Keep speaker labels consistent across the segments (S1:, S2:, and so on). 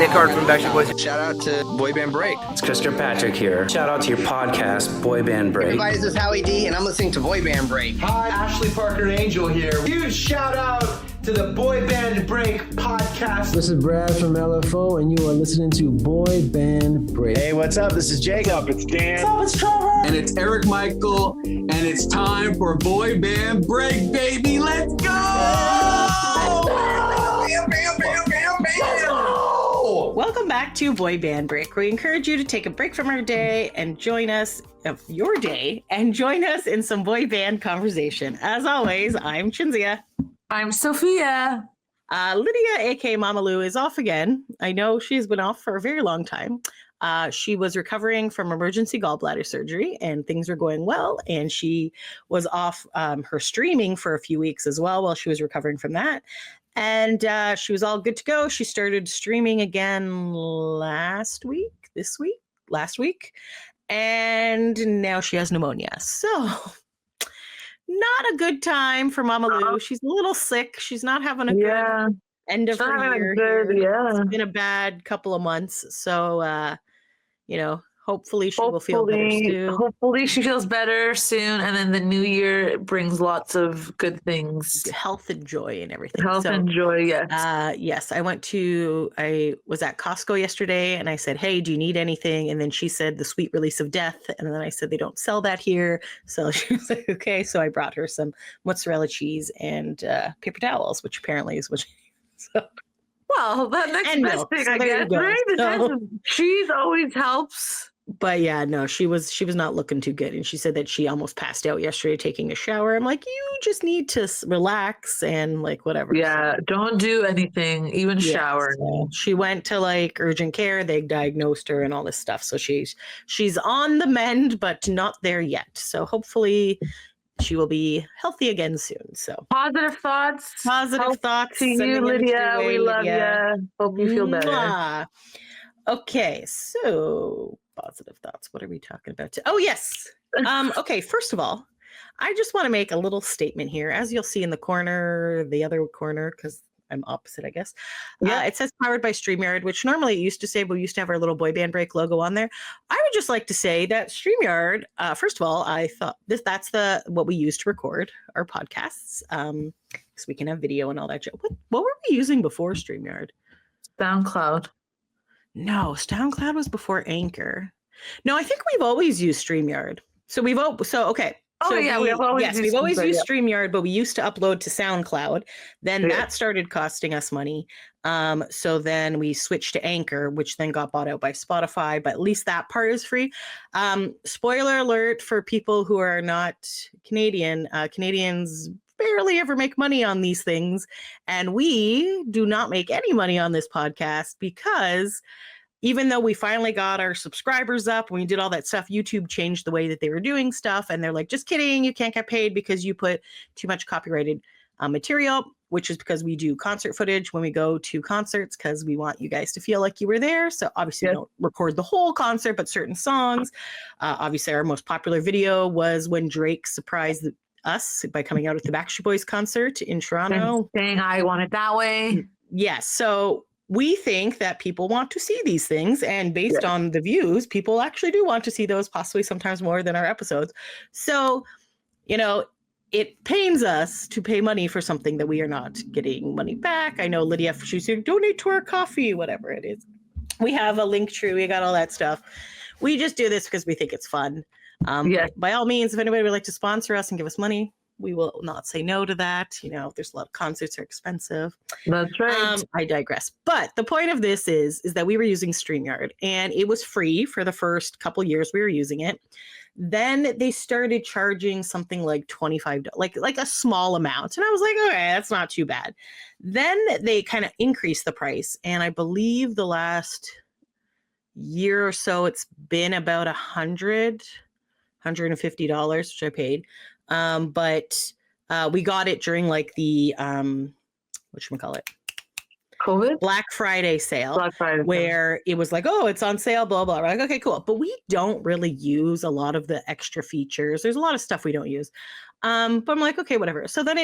S1: Nick Hart from Backstreet Boys.
S2: Shout out to Boy Band Break.
S3: It's Chris Kirkpatrick here. Shout out to your podcast, Boy Band Break.
S2: Everybody, this is Howie D, and I'm listening to Boy Band Break.
S4: Hi, Ashley Parker Angel here. Huge shout out to the Boy Band Break podcast.
S5: This is Brad from LFO, and you are listening to Boy Band Break.
S6: Hey, what's up? This is Jacob.
S7: What's up? It's Dan.
S4: What's up? It's Trevor.
S8: And it's Eric Michael, and it's time for Boy Band Break, baby. Let's go!
S9: Welcome back to Boy Band Break. We encourage you to take a break from our day and join us in some boy band conversation. As always, I'm Chinzia.
S10: I'm Sophia.
S9: Lydia, aka Mama Lou, is off again. I know she's been off for a very long time. She was recovering from emergency gallbladder surgery and things were going well. And she was off her streaming for a few weeks as well while she was recovering from that. And she was all good to go. She started streaming again last week. And now she has pneumonia. So not a good time for Mama Lou. She's a little sick. She's not having a good end of her year. It's been a bad couple of months. So, hopefully she will feel better soon.
S10: Hopefully she feels better soon. And then the new year brings lots of good things.
S9: Health and joy and everything. Yes. I was at Costco yesterday and I said, hey, do you need anything? And then she said the sweet release of death. And then I said, they don't sell that here. So she was like, okay. So I brought her some mozzarella cheese and paper towels, which apparently is what she needs. So.
S10: Well, that next best thing, I guess, right? Cheese always helps.
S9: But yeah, no, she was not looking too good. And she said that she almost passed out yesterday taking a shower. I'm like, you just need to relax and like whatever.
S10: Yeah, don't do anything, even shower.
S9: So she went to like urgent care. They diagnosed her and all this stuff. So she's on the mend, but not there yet. So hopefully she will be healthy again soon. So
S10: positive thoughts
S9: to
S10: you, Lydia. We love you. Hope you feel better.
S9: Okay, so positive thoughts. What are we talking about? Oh, yes. Okay, first of all, I just want to make a little statement here. As you'll see in the other corner, because I'm opposite, I guess. It says powered by StreamYard, which normally it used to say, but we used to have our little Boy Band Break logo on there. I would just like to say that StreamYard, first of all, I thought that's what we use to record our podcasts. Because we can have video and all that. What were we using before StreamYard?
S10: SoundCloud.
S9: No, SoundCloud was before Anchor. No, I think we've always used StreamYard. We've always used StreamYard, but we used to upload to SoundCloud. Then that started costing us money. So then we switched to Anchor, which then got bought out by Spotify, but at least that part is free. Spoiler alert for people who are not Canadian. Canadians barely ever make money on these things. And we do not make any money on this podcast because even though we finally got our subscribers up, when we did all that stuff, YouTube changed the way that they were doing stuff. And they're like, just kidding. You can't get paid because you put too much copyrighted material, which is because we do concert footage when we go to concerts because we want you guys to feel like you were there. So obviously we don't record the whole concert, but certain songs. Obviously our most popular video was when Drake surprised us by coming out at the Backstreet Boys concert in Toronto.
S10: Saying I want it that way.
S9: Yes. So we think that people want to see these things, and based on the views, people actually do want to see those, possibly sometimes more than our episodes. So, it pains us to pay money for something that we are not getting money back. I know Lydia, she's saying, donate to our coffee, whatever it is. We have a Linktree, we got all that stuff. We just do this because we think it's fun. By all means, if anybody would like to sponsor us and give us money, we will not say no to that. There's a lot of concerts are expensive.
S10: That's right.
S9: I digress. But the point of this is that we were using StreamYard and it was free for the first couple years we were using it. Then they started charging something like $25, like a small amount. And I was like, okay, that's not too bad. Then they kind of increased the price. And I believe the last year or so, it's been about $150, which I paid. But we got it during like the whatchamacallit?
S10: COVID?
S9: Black Friday sale. Where it was like, oh, it's on sale, blah, blah. We're like, okay, cool. But we don't really use a lot of the extra features. There's a lot of stuff we don't use. But I'm like, okay, whatever. So then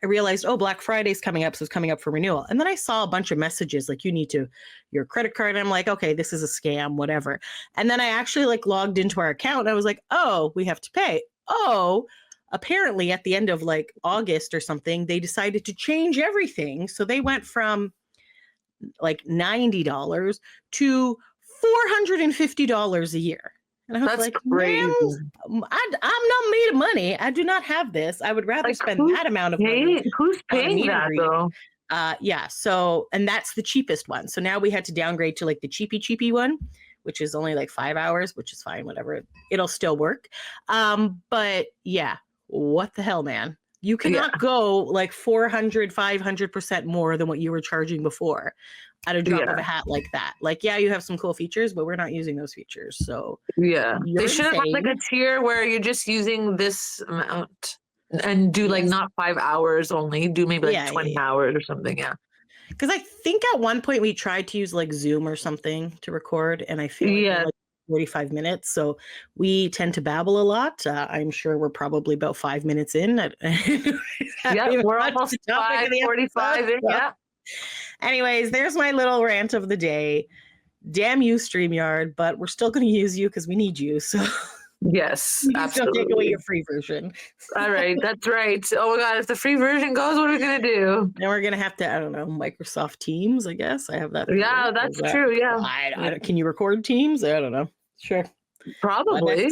S9: I realized, oh, Black Friday's coming up, so it's coming up for renewal. And then I saw a bunch of messages like, you need to your credit card. And I'm like, okay, this is a scam, whatever. And then I actually like logged into our account and I was like, oh, we have to pay. Oh, apparently at the end of like August or something, they decided to change everything. So they went from like $90 to $450 a year. And I was
S10: That's
S9: like,
S10: crazy.
S9: I'm not made of money. I do not have this. I would rather spend that amount of money.
S10: Who's
S9: on a
S10: paying
S9: meet and
S10: that
S9: greet.
S10: though?
S9: Yeah. So, and that's the cheapest one. So now we had to downgrade to like the cheapy one, which is only like 5 hours, which is fine, whatever. It'll still work. But yeah, what the hell, man? You cannot go like 400, 500% more than what you were charging before at a drop of a hat like that. Like, yeah, you have some cool features, but we're not using those features. So
S10: Yeah,
S9: you're
S10: they should have
S9: insane.
S10: like a tier where you're just using this amount and do like not 5 hours only, do maybe like 20 hours or something. Yeah.
S9: Because I think at one point we tried to use like Zoom or something to record, and I feel like, we're, like 45 minutes. So we tend to babble a lot. I'm sure we're probably about 5 minutes in.
S10: Yeah, we're almost 5:45 in. Yeah.
S9: Anyways, there's my little rant of the day. Damn you, StreamYard, but we're still going to use you because we need you. So
S10: yes,
S9: you just
S10: absolutely.
S9: don't take away your free version.
S10: All right, that's right. Oh my God, if the free version goes, what are we gonna do?
S9: Then we're gonna have to, I don't know, Microsoft Teams. I guess I have that.
S10: Yeah, that's true. Yeah.
S9: Can you record Teams? I don't know. Sure.
S10: Probably.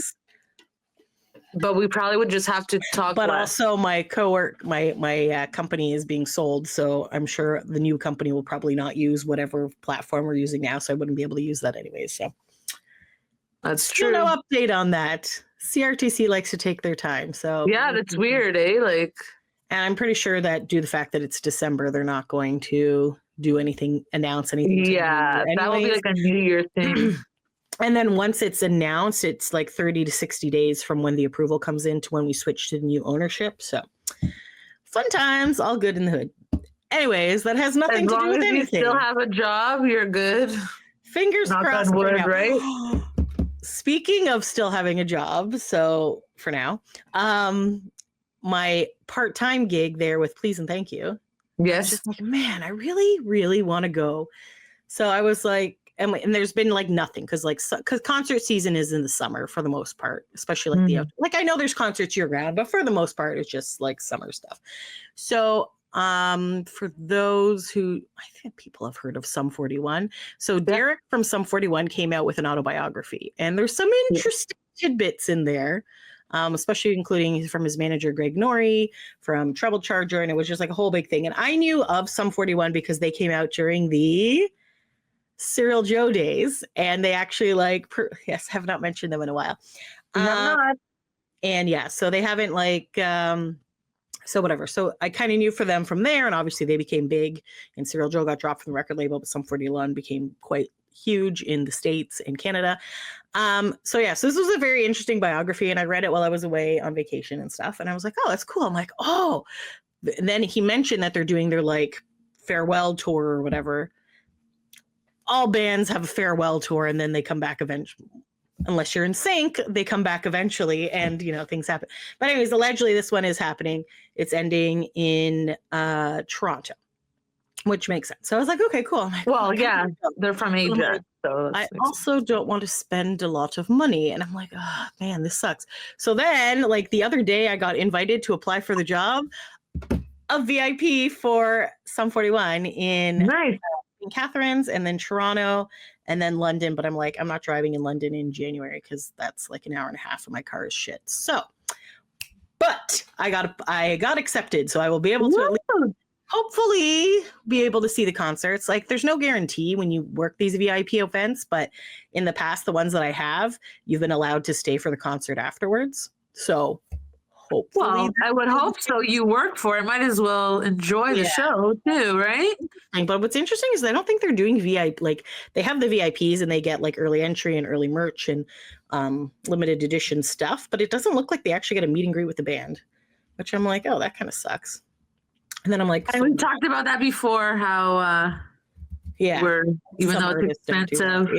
S10: But we probably would just have to talk.
S9: But also, my company is being sold, so I'm sure the new company will probably not use whatever platform we're using now, so I wouldn't be able to use that anyway. So
S10: that's true.
S9: No update on that. CRTC likes to take their time, so
S10: yeah, that's weird, eh? Like,
S9: and I'm pretty sure that due to the fact that it's December, they're not going to do anything, announce anything.
S10: Yeah, that will be like a New Year thing.
S9: And then once it's announced, it's like 30 to 60 days from when the approval comes in to when we switch to the new ownership. So fun times, all good in the hood. Anyways, that has nothing to do with anything.
S10: You still have a job, you're good.
S9: Fingers crossed.
S10: Knock on wood, right?
S9: Speaking of still having a job, so for now, my part-time gig there with Please and Thank You.
S10: Yes.
S9: I was just like, man, I really, really want to go. So I was like, and there's been like nothing because concert season is in the summer for the most part, especially like I know there's concerts year round, but for the most part it's just like summer stuff. So for those who, I think people have heard of Sum 41. So Derek from Sum 41 came out with an autobiography, and there's some interesting tidbits in there. Especially including from his manager, Greg Norrie, from Treble Charger, and it was just like a whole big thing. And I knew of Sum 41 because they came out during the Serial Joe days, and they actually have not mentioned them in a while. And yeah, so they haven't so whatever. So I kind of knew for them from there, and obviously they became big, and Serial Joe got dropped from the record label, but Sum 41 became quite huge in the States and Canada. So this was a very interesting biography, and I read it while I was away on vacation and stuff, and I was like, oh, that's cool. I'm like, oh, and then he mentioned that they're doing their like farewell tour or whatever. All bands have a farewell tour, and then they come back eventually. Unless you're in sync, they come back eventually, and things happen. But anyways, allegedly this one is happening. It's ending in Toronto, which makes sense. So I was like, okay, cool. Like,
S10: well, yeah, they're from Asia. So
S9: I also don't want to spend a lot of money. And I'm like, oh man, this sucks. So then like the other day I got invited to apply for the job of VIP for Sum 41 in Catharines, and then Toronto, and then London. But I'm like, I'm not driving in London in January because that's like an hour and a half, and my car is shit. So, but I got accepted, so I will be able to at least, hopefully be able to see the concerts. Like, there's no guarantee when you work these VIP events, but in the past, the ones that I have, you've been allowed to stay for the concert afterwards. So hopefully,
S10: well, I would hope so. You work for it, might as well enjoy the show too, right?
S9: But what's interesting is I don't think they're doing VIP. Like, they have the VIPs and they get like early entry and early merch and limited edition stuff, but it doesn't look like they actually get a meet and greet with the band, which I'm like, oh, that kind of sucks. And then I'm like,
S10: and we talked about that before, how even though it's expensive,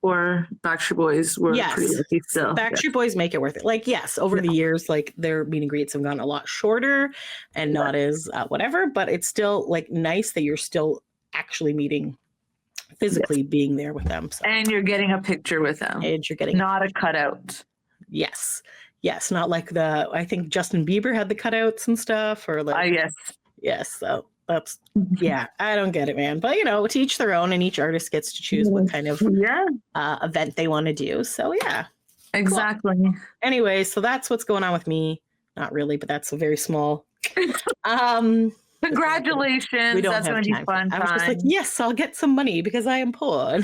S10: before Backstreet Boys were pretty lucky still.
S9: Backstreet Boys make it worth it. Like, yes, over the years, like their meet and greets have gotten a lot shorter and not as whatever, but it's still like nice that you're still actually meeting, physically being there with them. So.
S10: And you're getting a picture with them.
S9: And you're getting
S10: not a cutout.
S9: Yes. Yes. Not like I think Justin Bieber had the cutouts and stuff, or like,
S10: yes.
S9: Yes. So that's, yeah, I don't get it, man. But, to each their own, and each artist gets to choose what kind of event they want to do. So, yeah.
S10: Exactly.
S9: Cool. Anyway, so that's what's going on with me. Not really, but that's a very small.
S10: Congratulations. That's going to be fun.
S9: I was just like, yes, I'll get some money because I am poor.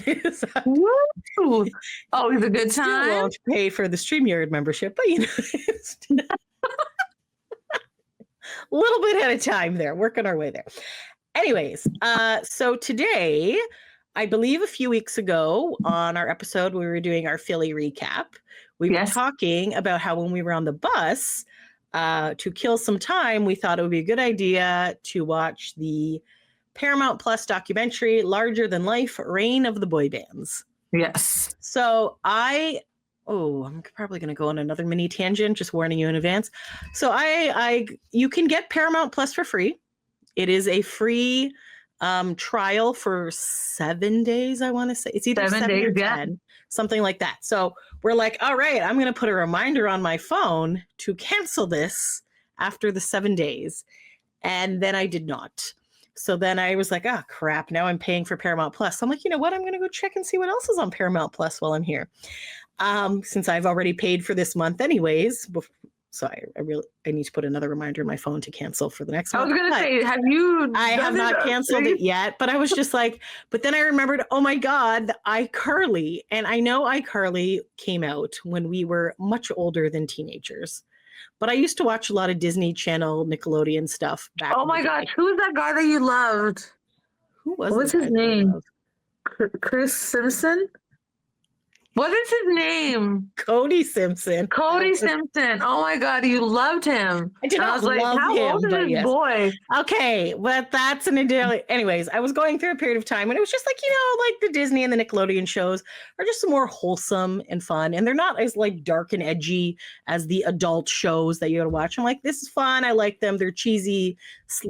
S10: Woo! Oh, it's a good time.
S9: Still won't pay for the StreamYard membership, but it's a little bit at a time there, working our way there. Anyways, so today, I believe a few weeks ago on our episode, we were doing our Philly recap. We were talking about how when we were on the bus, to kill some time, we thought it would be a good idea to watch the Paramount Plus documentary, Larger Than Life, Reign of the Boy Bands.
S10: Yes.
S9: So I'm probably going to go on another mini tangent, just warning you in advance. So you can get Paramount Plus for free. It is a free trial for 7 days, I want to say. It's either 7 days or 10, something like that. So we're like, all right, I'm going to put a reminder on my phone to cancel this after the 7 days. And then I did not. So then I was like, oh, crap, now I'm paying for Paramount Plus. So I'm like, you know what? I'm going to go check and see what else is on Paramount Plus while I'm here. Since I've already paid for this month anyways. So I need to put another reminder in my phone to cancel for the next month.
S10: I was going to say, I
S9: have not canceled it yet, but I was just like, but then I remembered, oh my God, iCarly. And I know iCarly came out when we were much older than teenagers, but I used to watch a lot of Disney Channel, Nickelodeon stuff back.
S10: Oh my gosh, who's that guy that you loved?
S9: What
S10: was his name? Chris Simpson? What is his name?
S9: Cody Simpson.
S10: Cody Simpson. Oh my God, you loved him.
S9: I did not love him.
S10: How old is this boy?
S9: Okay, but that's an idyllic. Anyways, I was going through a period of time when it was just like, like the Disney and the Nickelodeon shows are just more wholesome and fun, and they're not as like dark and edgy as the adult shows that you gotta watch. I'm like, this is fun. I like them. They're cheesy,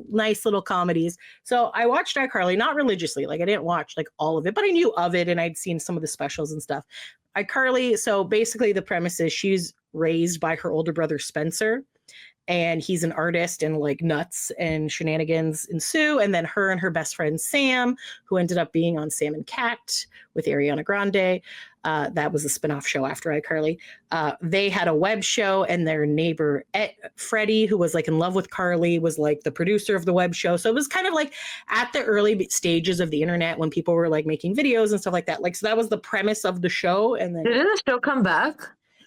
S9: nice little comedies. So I watched iCarly, not religiously. Like I didn't watch like all of it, but I knew of it and I'd seen some of the specials and stuff. iCarly, so basically the premise is she's raised by her older brother Spencer, and he's an artist, and like nuts and shenanigans ensue. And then her and her best friend Sam, who ended up being on Sam and Cat with Ariana Grande, that was a spinoff show after iCarly. They had a web show, and their neighbor Freddie, who was like in love with Carly, was like the producer of the web show. So it was kind of like at the early stages of the internet when people were like making videos and stuff like that. Like, so that was the premise of the show. And then
S10: didn't the show come back?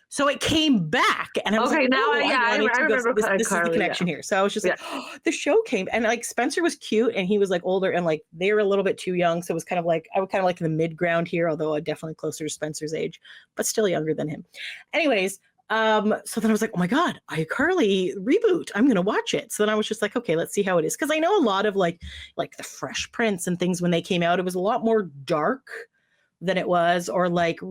S9: So it came back, and I was like,
S10: now,
S9: I remember this is the connection here. So I was just like, the show came, and like Spencer was cute, and he was like older, and like they were a little bit too young. So it was kind of like, I was kind of like in the mid ground here, although I'm definitely closer to Spencer's age, but still younger than him. Anyways, so then I was like, oh my God, iCarly reboot. I'm going to watch it. So then I was just like, okay, let's see how it is. Cause I know a lot of like the Fresh Prince and things when they came out, it was a lot more dark than it was, or like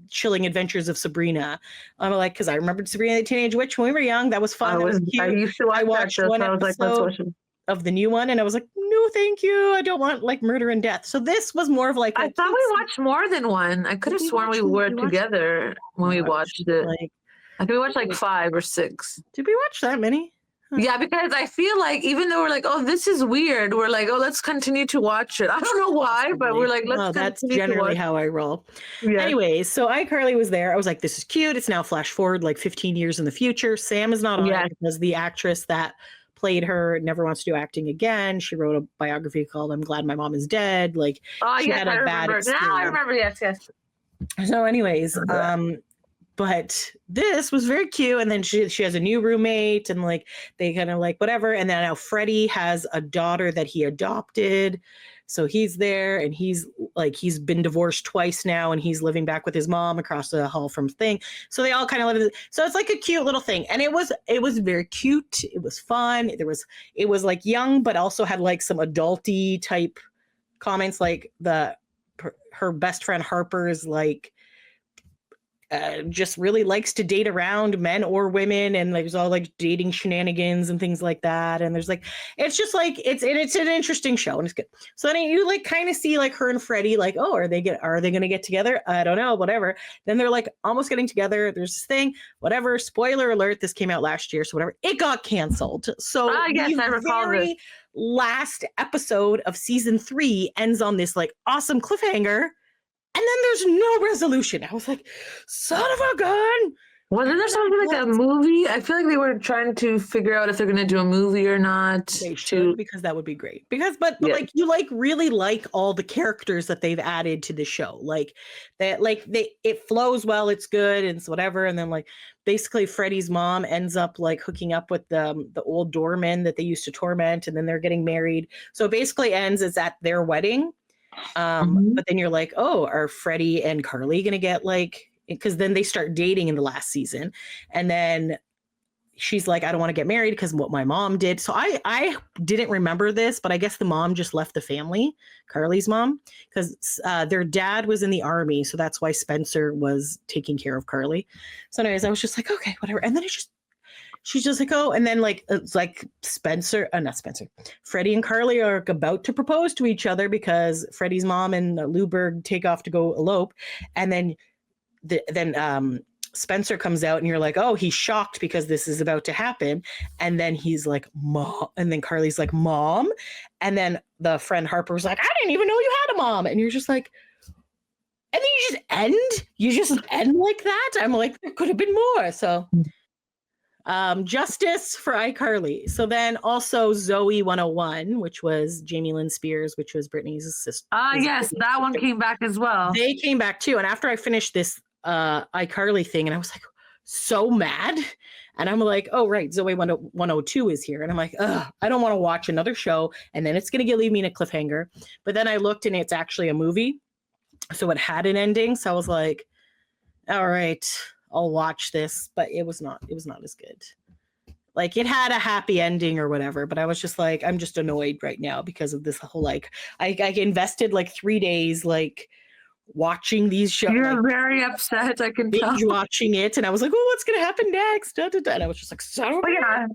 S9: Chilling Adventures of Sabrina. I'm like, because I remembered Sabrina the Teenage Witch when we were young. That was fun.
S10: I used to watch
S9: watched
S10: that show,
S9: one
S10: so I was like,
S9: episode of the new one, and I was like, no, thank you. I don't want like murder and death. So this was more of like
S10: I thought we watched more than one. I could have sworn we were together when we watched it. Like, I think we watched like 5 or 6.
S9: Did we watch that many?
S10: Yeah, because I feel like even though we're like, oh, this is weird, we're like, oh, let's continue to watch it. I don't know why, but we're like, let's
S9: that's generally how I roll. Yeah. Anyways, so iCarly was there. I was like, this is cute. It's now flash forward like 15 years in the future. Sam is not on it because the actress that played her never wants to do acting again. She wrote a biography called I'm Glad My Mom Is Dead. Like, she had a bad experience.
S10: Now I remember, yes.
S9: So anyways, but this was very cute. And then she has a new roommate, and like they kind of like whatever. And then now Freddie has a daughter that he adopted. So he's there, and he's been divorced twice now, and he's living back with his mom across the hall from Thing. So they all kind of live. So it's like a cute little thing. And it was very cute. It was fun. It was like young, but also had like some adulty type comments, like her best friend Harper is like just really likes to date around men or women, and there's all like dating shenanigans and things like that. And there's like, it's just like it's an interesting show, and it's good. So then you like kind of see like her and Freddie like, oh, are they gonna get together? I don't know, whatever. Then they're like almost getting together. There's this thing, whatever. Spoiler alert: this came out last year, so whatever. It got canceled. So
S10: yes, I recall this.
S9: Last episode of season 3 ends on this like awesome cliffhanger. And then there's no resolution. I was like, son of a gun.
S10: Wasn't there something like a movie? I feel like they were trying to figure out if they're going to do a movie or not.
S9: They should, because that would be great. But like you like really like all the characters that they've added to the show. Like that, like it flows well. It's good and it's whatever. And then like basically Freddie's mom ends up like hooking up with the old doorman that they used to torment, and then they're getting married. So it basically ends as at their wedding. But then you're like, oh, are Freddie and Carly gonna get like, because then they start dating in the last season, and then she's like, I don't want to get married because what my mom did. So I didn't remember this, but I guess the mom just left the family, Carly's mom, because their dad was in the army, so that's why Spencer was taking care of Carly. So anyways, I was just like, okay, whatever. And then she's just like, oh, and then like it's like not Spencer, Freddie and Carly are about to propose to each other because Freddie's mom and Lou Berg take off to go elope, and then Spencer comes out, and you're like, oh, he's shocked because this is about to happen, and then he's like, mom, and then Carly's like, mom, and then the friend Harper's like, I didn't even know you had a mom, and you're just like. And then you just end like that. I'm like, there could have been more. So justice for iCarly. So then also Zoe 101, which was Jamie Lynn Spears, which was Brittany's sister.
S10: Yes, that one came back as well.
S9: They came back too. And after I finished this iCarly thing, and I was like so mad. And I'm like, oh, right, Zoe 102 is here. And I'm like, ugh, I don't want to watch another show. And then it's going to leave me in a cliffhanger. But then I looked, and it's actually a movie. So it had an ending. So I was like, all right, I'll watch this, but it was not as good. Like it had a happy ending or whatever, but I was just like, I'm just annoyed right now because of this whole, like, I invested like 3 days, like watching these shows.
S10: You're
S9: like,
S10: very upset. I can tell.
S9: Watching it. And I was like, oh, what's going to happen next? Da, da, da. And I was just like,
S10: yeah.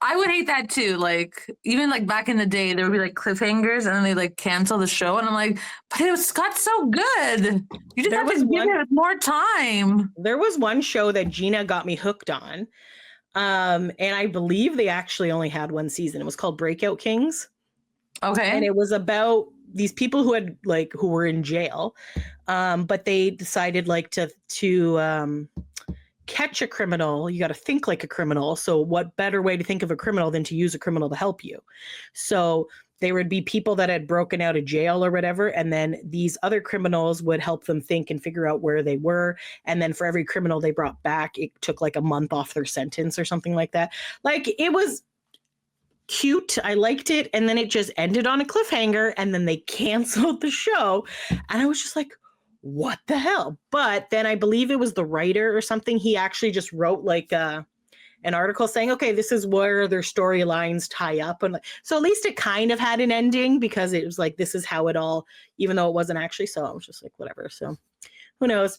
S10: I would hate that too. Like even like back in the day, there would be like cliffhangers, and then they like cancel the show, and I'm like, but it got so good. You just have to give it more time.
S9: There was one show that Gina got me hooked on, and I believe they actually only had one season. It was called Breakout Kings.
S10: Okay,
S9: and it was about these people who were in jail, but they decided like to catch a criminal. You got to think like a criminal. So what better way to think of a criminal than to use a criminal to help you? So there would be people that had broken out of jail or whatever, and then these other criminals would help them think and figure out where they were. And then for every criminal they brought back, it took like a month off their sentence or something like that. Like it was cute. I liked it. And then it just ended on a cliffhanger, and then they canceled the show. And I was just like, what the hell? But then I believe it was the writer or something. He actually just wrote like an article saying, okay, this is where their storylines tie up. And so at least it kind of had an ending, because it was like, this is how it all, even though it wasn't actually. So I was just like, whatever. So who knows?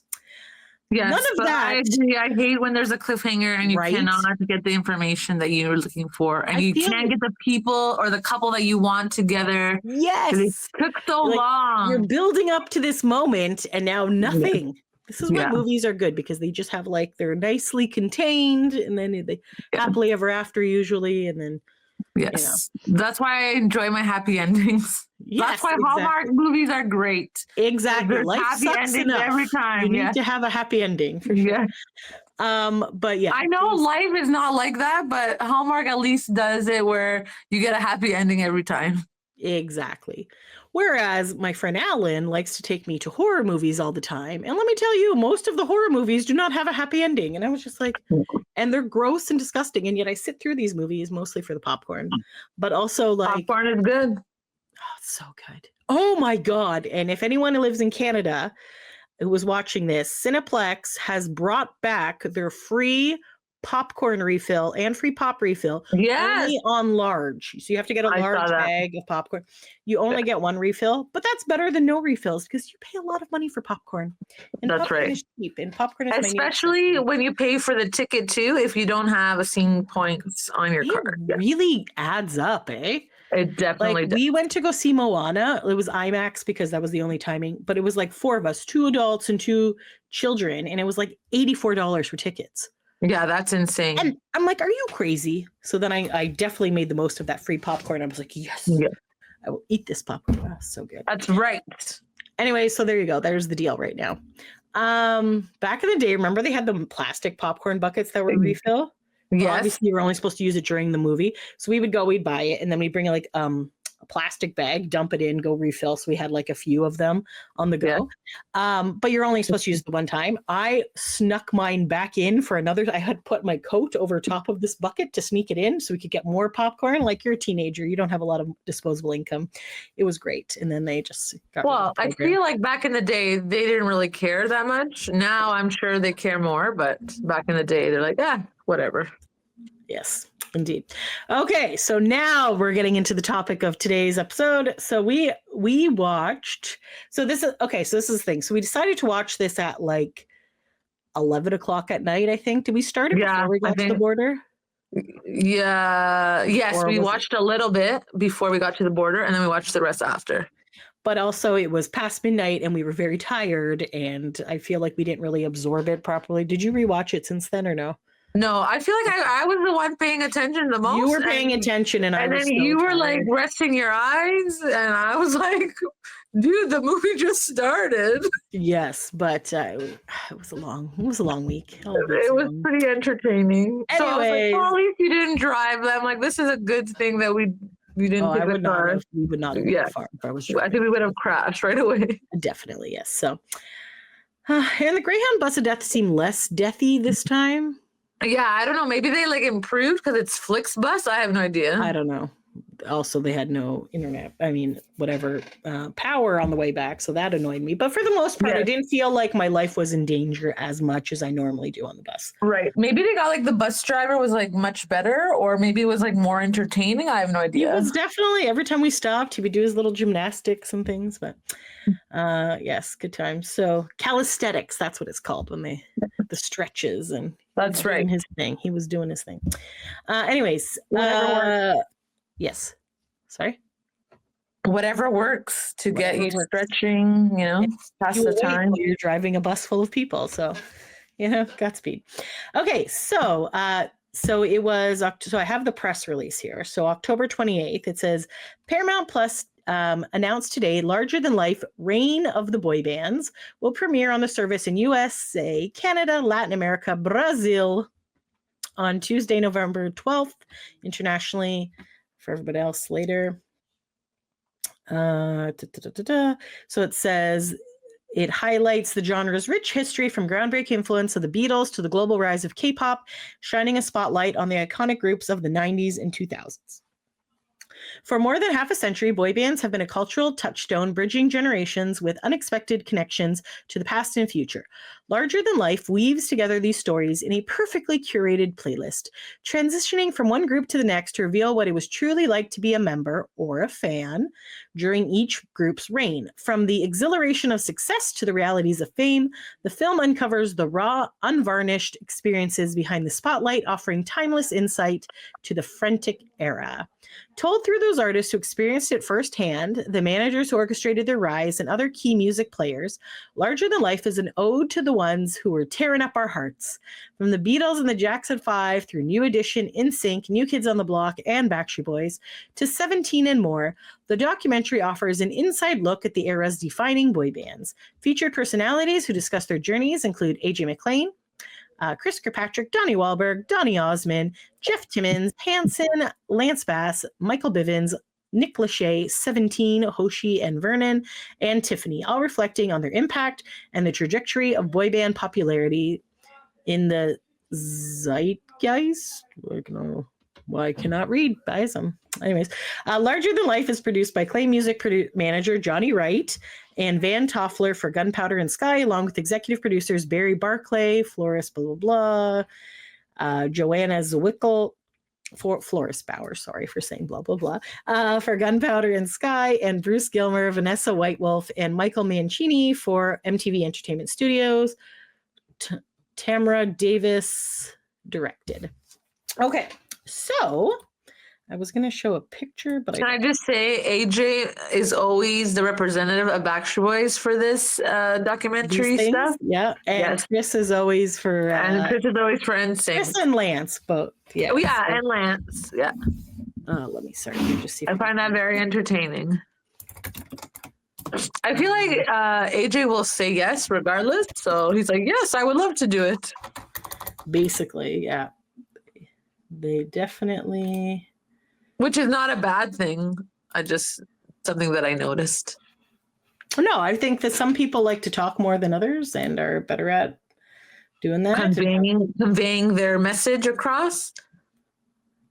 S10: Yes,
S9: none of that.
S10: I agree. I hate when there's a cliffhanger and you cannot get the information that you're looking for, and you can't get the people or the couple that you want together.
S9: Yes,
S10: it took so long.
S9: You're building up to this moment, and now nothing. Yeah. This is why movies are good, because they just have like they're nicely contained, and then they happily ever after usually, and then
S10: yes, that's why I enjoy my happy endings. That's why Hallmark movies are great.
S9: Exactly.
S10: Life happy endings every time.
S9: You need to have a happy ending for sure. But yeah.
S10: I know life is not like that, but Hallmark at least does it where you get a happy ending every time.
S9: Exactly. Whereas my friend Alan likes to take me to horror movies all the time. And let me tell you, most of the horror movies do not have a happy ending. And I was just like, and they're gross and disgusting. And yet I sit through these movies mostly for the popcorn, but also like
S10: popcorn is good.
S9: Oh, it's so good. Oh my God. And if anyone who lives in Canada who was watching this, Cineplex has brought back their free popcorn refill and free pop refill.
S10: Yes.
S9: Only on large. So you have to get a
S10: I saw
S9: large
S10: that.
S9: bag of popcorn. You only get one refill, but that's better than no refills because you pay a lot of money for popcorn. And
S10: That's
S9: popcorn
S10: right.
S9: is cheap. And popcorn is my new
S10: Especially
S9: obsession.
S10: when you pay for the ticket too, if you don't have a scene points on your
S9: It
S10: card. Yeah.
S9: really adds up, eh?
S10: It definitely
S9: Like
S10: does.
S9: we went to go see Moana. It was IMAX because that was the only timing, but it was like 4 of us, 2 adults and 2 children, and it was like $84 for tickets.
S10: Yeah, that's insane.
S9: And I'm like, are you crazy? So then I definitely made the most of that free popcorn. I was like, yes,
S10: Yeah.
S9: I will eat this popcorn. Wow, so good.
S10: That's right.
S9: Anyway, so there you go. There's the deal right now. Back in the day, remember they had the plastic popcorn buckets that were refill?
S10: Yes.
S9: Obviously, you were only supposed to use it during the movie. So we would go, we'd buy it, and then we'd bring like a plastic bag, dump it in, go refill. So we had like a few of them on the go. But you're only supposed to use it one time. I snuck mine back in for another. I had put my coat over top of this bucket to sneak it in so we could get more popcorn. Like, you're a teenager, you don't have a lot of disposable income. It was great. And then they just got rid of
S10: Well,
S9: the
S10: I
S9: program.
S10: feel like back in the day, they didn't really care that much. Now I'm sure they care more, but back in the day, they're like, whatever.
S9: Yes, indeed. Okay, so now we're getting into the topic of today's episode. So we watched. So this is the thing. So we decided to watch this at like 11 o'clock at night. I think. Did we start it before we got to the border?
S10: Yeah. Yes,
S9: Or
S10: we
S9: was
S10: watched a little bit before we got to the border, and then we watched the rest after.
S9: But also, it was past midnight, and we were very tired, and I feel like we didn't really absorb it properly. Did you rewatch it since then or no?
S10: No, I feel like I was the one paying attention the most.
S9: You were paying attention, and I was
S10: then
S9: so
S10: you were
S9: tired.
S10: like resting your eyes, and I was like, dude, the movie just started.
S9: Yes, but it was a long week.
S10: It was pretty entertaining. So I was like,
S9: Anyways.
S10: well, at least you didn't drive. I'm like, this is a good thing that we didn't take the car.
S9: We would not have
S10: Yeah.
S9: gone far if I was
S10: I think we would have crashed right away.
S9: Definitely, yes. So, and the Greyhound bus of death seemed less deathy this time.
S10: Yeah, I don't know. Maybe they like improved because it's Flixbus. I have no idea.
S9: I don't know. Also, they had no internet. I mean, whatever power on the way back, so that annoyed me. But for the most part, I didn't feel like my life was in danger as much as I normally do on the bus.
S10: Right. Maybe they got like the bus driver was like much better, or maybe it was like more entertaining. I have no idea.
S9: It was definitely, every time we stopped, he would do his little gymnastics and things. But yes, good times. So calisthenics, that's what it's called when they the stretches and
S10: that's right.
S9: His thing. He was doing his thing. Anyways, yes. Sorry.
S10: Whatever works to get you
S9: works.
S10: stretching, pass the time.
S9: You're driving a bus full of people, so Godspeed. Okay, so it was. So I have the press release here. So October 28th, it says Paramount Plus announced today larger than life Reign of the Boy Bands will premiere on the service in USA, Canada, Latin America, Brazil on Tuesday, November 12th, internationally for everybody else later. So it says it highlights the genre's rich history from groundbreaking influence of the Beatles to the global rise of K-pop, shining a spotlight on the iconic groups of the 90s and 2000s. For more than half a century, boy bands have been a cultural touchstone bridging generations with unexpected connections to the past and future. Larger Than Life weaves together these stories in a perfectly curated playlist, transitioning from one group to the next to reveal what it was truly like to be a member or a fan during each group's reign. From the exhilaration of success to the realities of fame, the film uncovers the raw, unvarnished experiences behind the spotlight, offering timeless insight to the frantic era. Told through those artists who experienced it firsthand, the managers who orchestrated their rise, and other key music players, Larger Than Life is an ode to the ones who were tearing up our hearts. From the Beatles and the Jackson 5 through New Edition, NSYNC, New Kids on the Block, and Backstreet Boys to 17 and more, the documentary offers an inside look at the era's defining boy bands. Featured personalities who discuss their journeys include AJ McLean, Chris Kirkpatrick, Donnie Wahlberg, Donny Osmond, Jeff Timmons, Hanson, Lance Bass, Michael Bivins, Nick Lachey, 17, Hoshi, and Vernon, and Tiffany, all reflecting on their impact and the trajectory of boy band popularity in the zeitgeist. I cannot read, guys. Anyways, Larger Than Life is produced by Clay Music manager Johnny Wright and Van Toffler for Gunpowder and Sky, along with executive producers Barry Barclay, Florist, blah, blah, Joanna Zwickel for Florence Bauer, sorry for saying blah, blah, blah, for Gunpowder in Sky, and Bruce Gilmer, Vanessa Whitewolf, and Michael Mancini for MTV Entertainment Studios. Tamara Davis directed. Okay, so I was going to show a picture, but
S10: Can I just say AJ is always the representative of Backstreet Boys for this documentary stuff?
S9: Yeah, and yes. Chris is always for...
S10: and Chris is always for NSYNC.
S9: Chris and Lance, both. Yeah,
S10: oh, yeah, and Lance, yeah.
S9: Let me just see.
S10: I find that very entertaining. I feel like AJ will say yes regardless. So he's like, yes, I would love to do it.
S9: Basically, yeah. They definitely...
S10: Which is not a bad thing. Something that I noticed.
S9: No, I think that some people like to talk more than others and are better at doing that.
S10: Conveying their message across.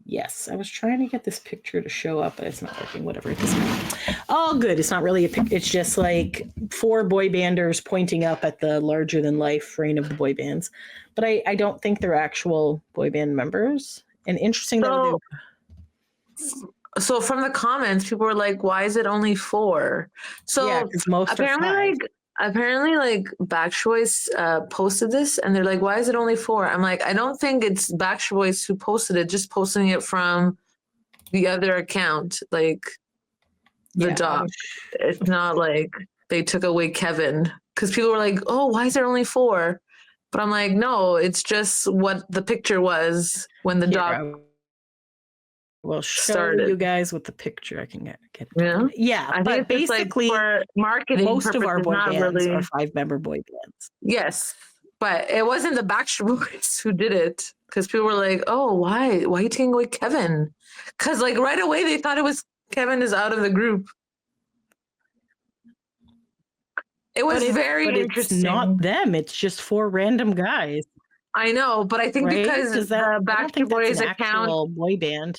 S9: Yes, I was trying to get this picture to show up, but it's not working. Whatever it is. Oh, good. It's not really a picture. It's just like 4 boy banders pointing up at the larger than life reign of the boy bands. But I don't think they're actual boy band members. And interesting
S10: So from the comments, people were like, "Why is it only 4?" So
S9: yeah, most
S10: apparently, like Backstreet Boys posted this, and they're like, "Why is it only 4?" I'm like, I don't think it's Backstreet Boys who posted it, just posting it from the other account, like the doc. It's not like they took away Kevin, because people were like, "Oh, why is there only 4?" But I'm like, no, it's just what the picture was when the doc.
S9: Well, show you guys with the picture. I can get it. Yeah,
S10: I
S9: but basically,
S10: for marketing,
S9: most of our boy bands are 5-member boy bands.
S10: Yes, but it wasn't the Backstreet Boys who did it, because people were like, "Oh, why are you taking away Kevin?" Because like right away they thought it was Kevin is out of the group. It was very interesting.
S9: It's not them. It's just 4 random guys.
S10: I know, but I think because the Backstreet Boys account
S9: boy band.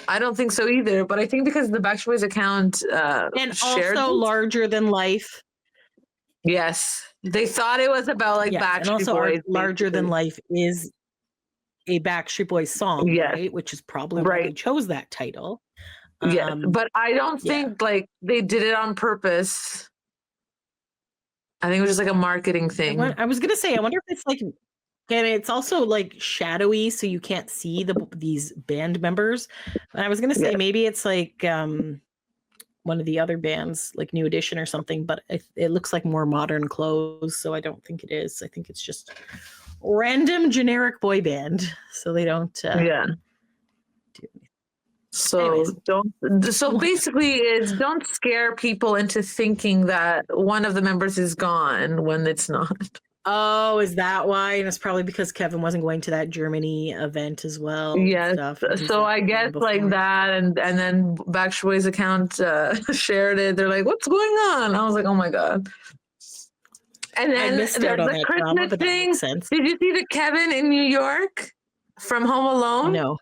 S10: I don't think so either, but I think because the Backstreet Boys account
S9: and also larger than life.
S10: Yes, they thought it was about like Backstreet
S9: and also
S10: Boys.
S9: Larger than life is a Backstreet Boys song, right? Which is probably why they chose that title.
S10: Yeah, but I don't think like they did it on purpose. I think it was just like a marketing thing.
S9: I was gonna say, I wonder if it's like. And it's also like shadowy, so you can't see these band members. And I was gonna say maybe it's like one of the other bands, like New Edition or something, but it looks like more modern clothes, so I don't think it is. I think it's just random generic boy band, so they don't. Do anything.
S10: So basically, don't scare people into thinking that one of the members is gone when it's not.
S9: Oh, is that why? And it's probably because Kevin wasn't going to that Germany event as well.
S10: Yes. So I guess like that, and then Backstreet Boys account shared it. They're like, "What's going on?" I was like, "Oh my god!" And then
S9: I missed out on that drama, but that makes sense.
S10: Did you see the Kevin in New York from Home Alone?
S9: No.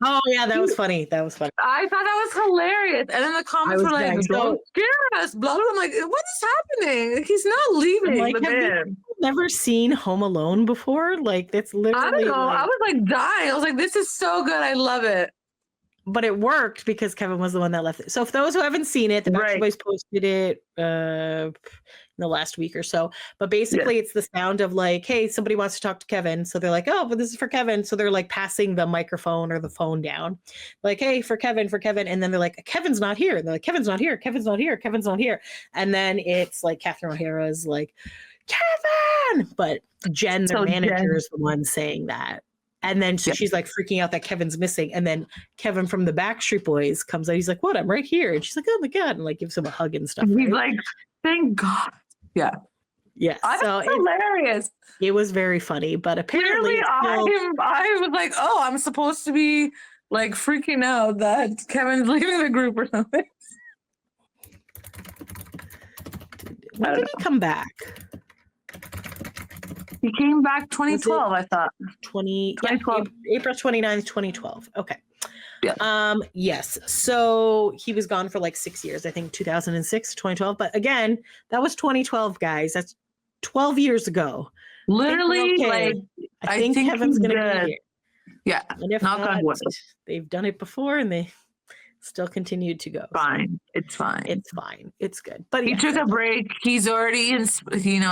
S9: Oh yeah, that was funny. I thought
S10: that was hilarious. And then the comments were like, "Don't scare us!" Blah blah. I'm like, "What is happening? He's not leaving the band."
S9: Never seen Home Alone before? Like that's literally.
S10: I don't know. I was like dying. I was like, "This is so good. I love it."
S9: But it worked because Kevin was the one that left it. So, for those who haven't seen it, the Backstreet Boys posted it in the last week or so. But basically, it's the sound of like, "Hey, somebody wants to talk to Kevin." So they're like, "Oh, but this is for Kevin." So they're like passing the microphone or the phone down, like, "Hey, for Kevin," and then they're like, "Kevin's not here." And they're like, "Kevin's not here. Kevin's not here. Kevin's not here." And then it's like Catherine O'Hara's like, "Kevin," but Jen, the manager, is the one saying that. And then she's like freaking out that Kevin's missing. And then Kevin from the Backstreet Boys comes out. He's like, "What? I'm right here." And she's like, "Oh my God." And like gives him a hug and stuff.
S10: He's like, "Thank God." Yeah.
S9: Yeah.
S10: So it's hilarious.
S9: It was very funny. But apparently
S10: I was like, "Oh, I'm supposed to be like freaking out that Kevin's leaving the group or something."
S9: When did he come back?
S10: He came back 2012, I thought.
S9: 2012. Yeah, April 29th, 2012. Okay.
S10: Yeah.
S9: Yes. So he was gone for like 6 years, I think 2006, 2012. But again, that was 2012, guys. That's 12 years ago.
S10: Literally,
S9: I think Kevin's going to be here.
S10: Yeah.
S9: And if
S10: Knock on
S9: not,
S10: wood.
S9: they've done it before and they still continued to go.
S10: Fine. It's fine.
S9: It's fine. It's good. But
S10: He
S9: yes,
S10: took a break. He's already,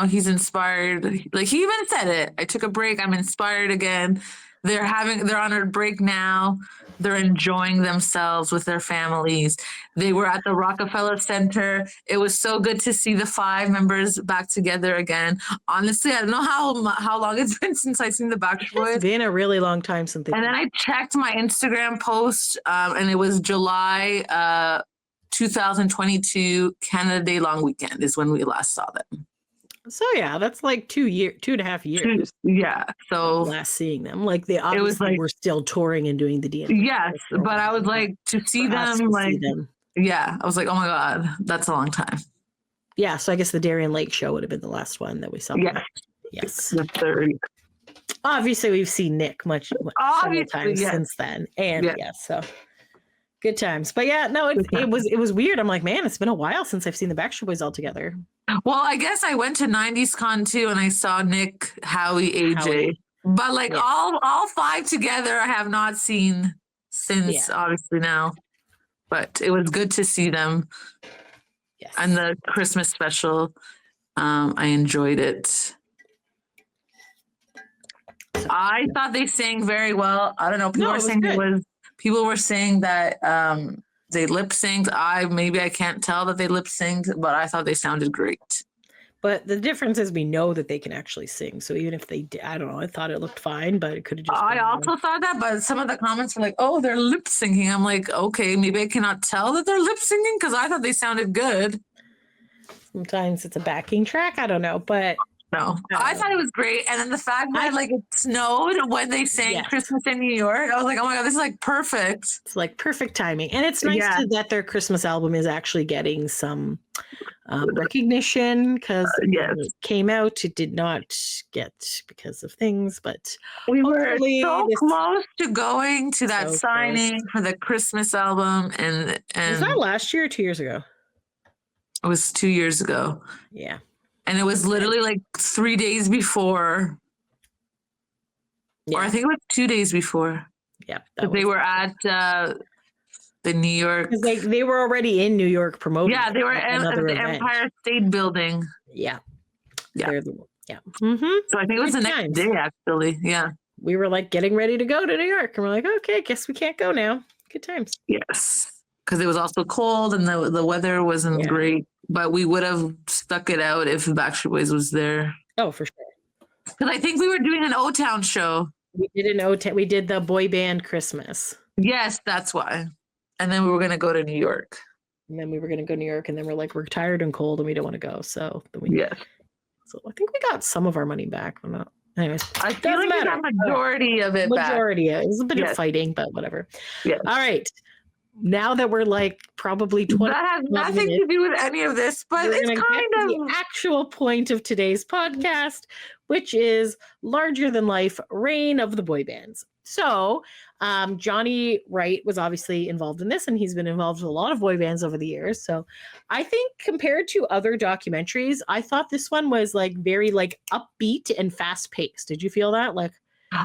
S10: he's inspired. Like he even said it. I took a break. I'm inspired again. They're on a break now. They're enjoying themselves with their families. They were at the Rockefeller Center. It was so good to see the 5 members back together again. Honestly, I don't know how long it's been since I've seen the Backstreet Boys.
S9: it's been a really long time since they.
S10: And then I checked my Instagram post, and it was July 2022 Canada Day long weekend is when we last saw them.
S9: So yeah, that's like 2.5 years.
S10: Yeah. So
S9: last seeing them, like they obviously were still touring and doing the DNA.
S10: Yes, but I was like to see them, yeah, I was like, oh my god, that's a long time.
S9: Yeah, so I guess the Darien Lake show would have been the last one that we saw. Yes,
S10: the third.
S9: Obviously, we've seen Nick much several times since then, and so good times. But yeah, no, it was weird. I'm like, man, it's been a while since I've seen the Backstreet Boys all together.
S10: Well, I guess I went to 90s Con too, and I saw Nick, Howie, AJ. But like all 5 together, I have not seen since obviously now. But it was good to see them.
S9: Yes.
S10: And the Christmas special, I enjoyed it. I thought they sang very well. I don't know. People were saying that they lip synced. I can't tell that they lip synced, but I thought they sounded great.
S9: But the difference is we know that they can actually sing. So even if they did, I don't know, I thought it looked fine, but it could have just.
S10: I also thought that, but some of the comments were like, "Oh, they're lip syncing." I'm like, okay, maybe I cannot tell that they're lip syncing because I thought they sounded good.
S9: Sometimes it's a backing track. I don't know, but.
S10: No, I thought it was great. And then the fact that like it snowed when they sang Christmas in New York, I was like, oh my God, this is like perfect.
S9: It's like perfect timing. And it's nice that their Christmas album is actually getting some recognition because it came out. It did not get because of things, but
S10: we were so close to going to that signing for the Christmas album. And
S9: was that last year or 2 years ago?
S10: It was 2 years ago.
S9: Yeah.
S10: And it was literally like 3 days before. Or I think it was 2 days before.
S9: Yeah.
S10: They were at the New York.
S9: They were already in New York promoting.
S10: Yeah, they were at the Empire State Building.
S9: Yeah.
S10: Yeah.
S9: Mm-hmm.
S10: So I think it was the next day, actually. Yeah.
S9: We were like getting ready to go to New York. And we're like, okay, guess we can't go now. Good times.
S10: Yes. Because it was also cold and the weather wasn't great. But we would have stuck it out if Backstreet Boys was there.
S9: Oh, for sure.
S10: Because I think we were doing an O-Town show.
S9: We did the boy band Christmas.
S10: Yes, that's why. And then we were going to go to New York.
S9: And then we were going to go to New York. And then we're like, we're tired and cold and we don't want to go. So then So I think we got some of our money back. Anyways,
S10: I feel like we got majority of it back.
S9: It was a bit of fighting, but whatever. Yeah. All right. Now that we're like probably 20
S10: that has nothing to do with any of this, but it's kind of
S9: the actual point of today's podcast, which is larger than life reign of the boy bands. So Johnny Wright was obviously involved in this, and he's been involved with a lot of boy bands over the years. So I think compared to other documentaries, I thought this one was like very like upbeat and fast paced. Did you feel that? Like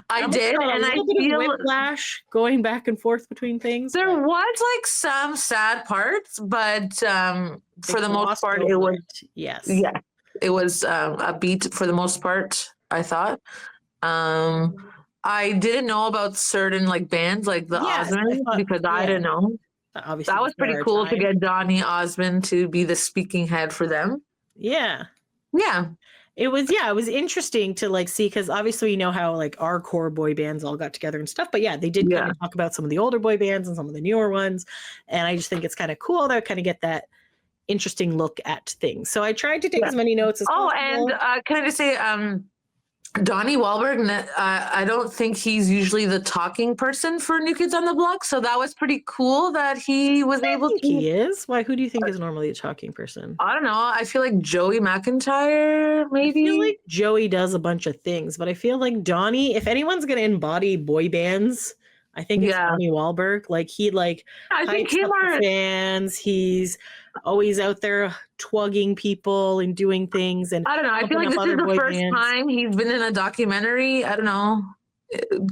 S10: I did, and I feel
S9: whiplash going back and forth between things.
S10: There was like some sad parts, but for the most part, it was it was a beat for the most part. I thought. I didn't know about certain like bands like the Osmonds because I didn't know. Obviously, that was pretty cool to get Donny Osmond to be the speaking head for them.
S9: Yeah.
S10: Yeah.
S9: It was interesting to like see because obviously you know how like our core boy bands all got together and stuff, but they did kind of talk about some of the older boy bands and some of the newer ones, and I just think it's kind of cool to kind of get that interesting look at things. So I tried to take as many notes as possible.
S10: And can I just say, Donnie Wahlberg, I don't think he's usually the talking person for New Kids on the Block, so that was pretty cool that he was able to.
S9: He is? Why? Who do you think is normally a talking person?
S10: I don't know. I feel like Joey McIntyre, maybe.
S9: I feel like Joey does a bunch of things, but I feel like Donnie, if anyone's going to embody boy bands, I think it's Donnie Wahlberg. Like I think he more fans. He's always out there twogging people and doing things. And
S10: I don't know. I feel like this is the first time he's been in a documentary. I don't know.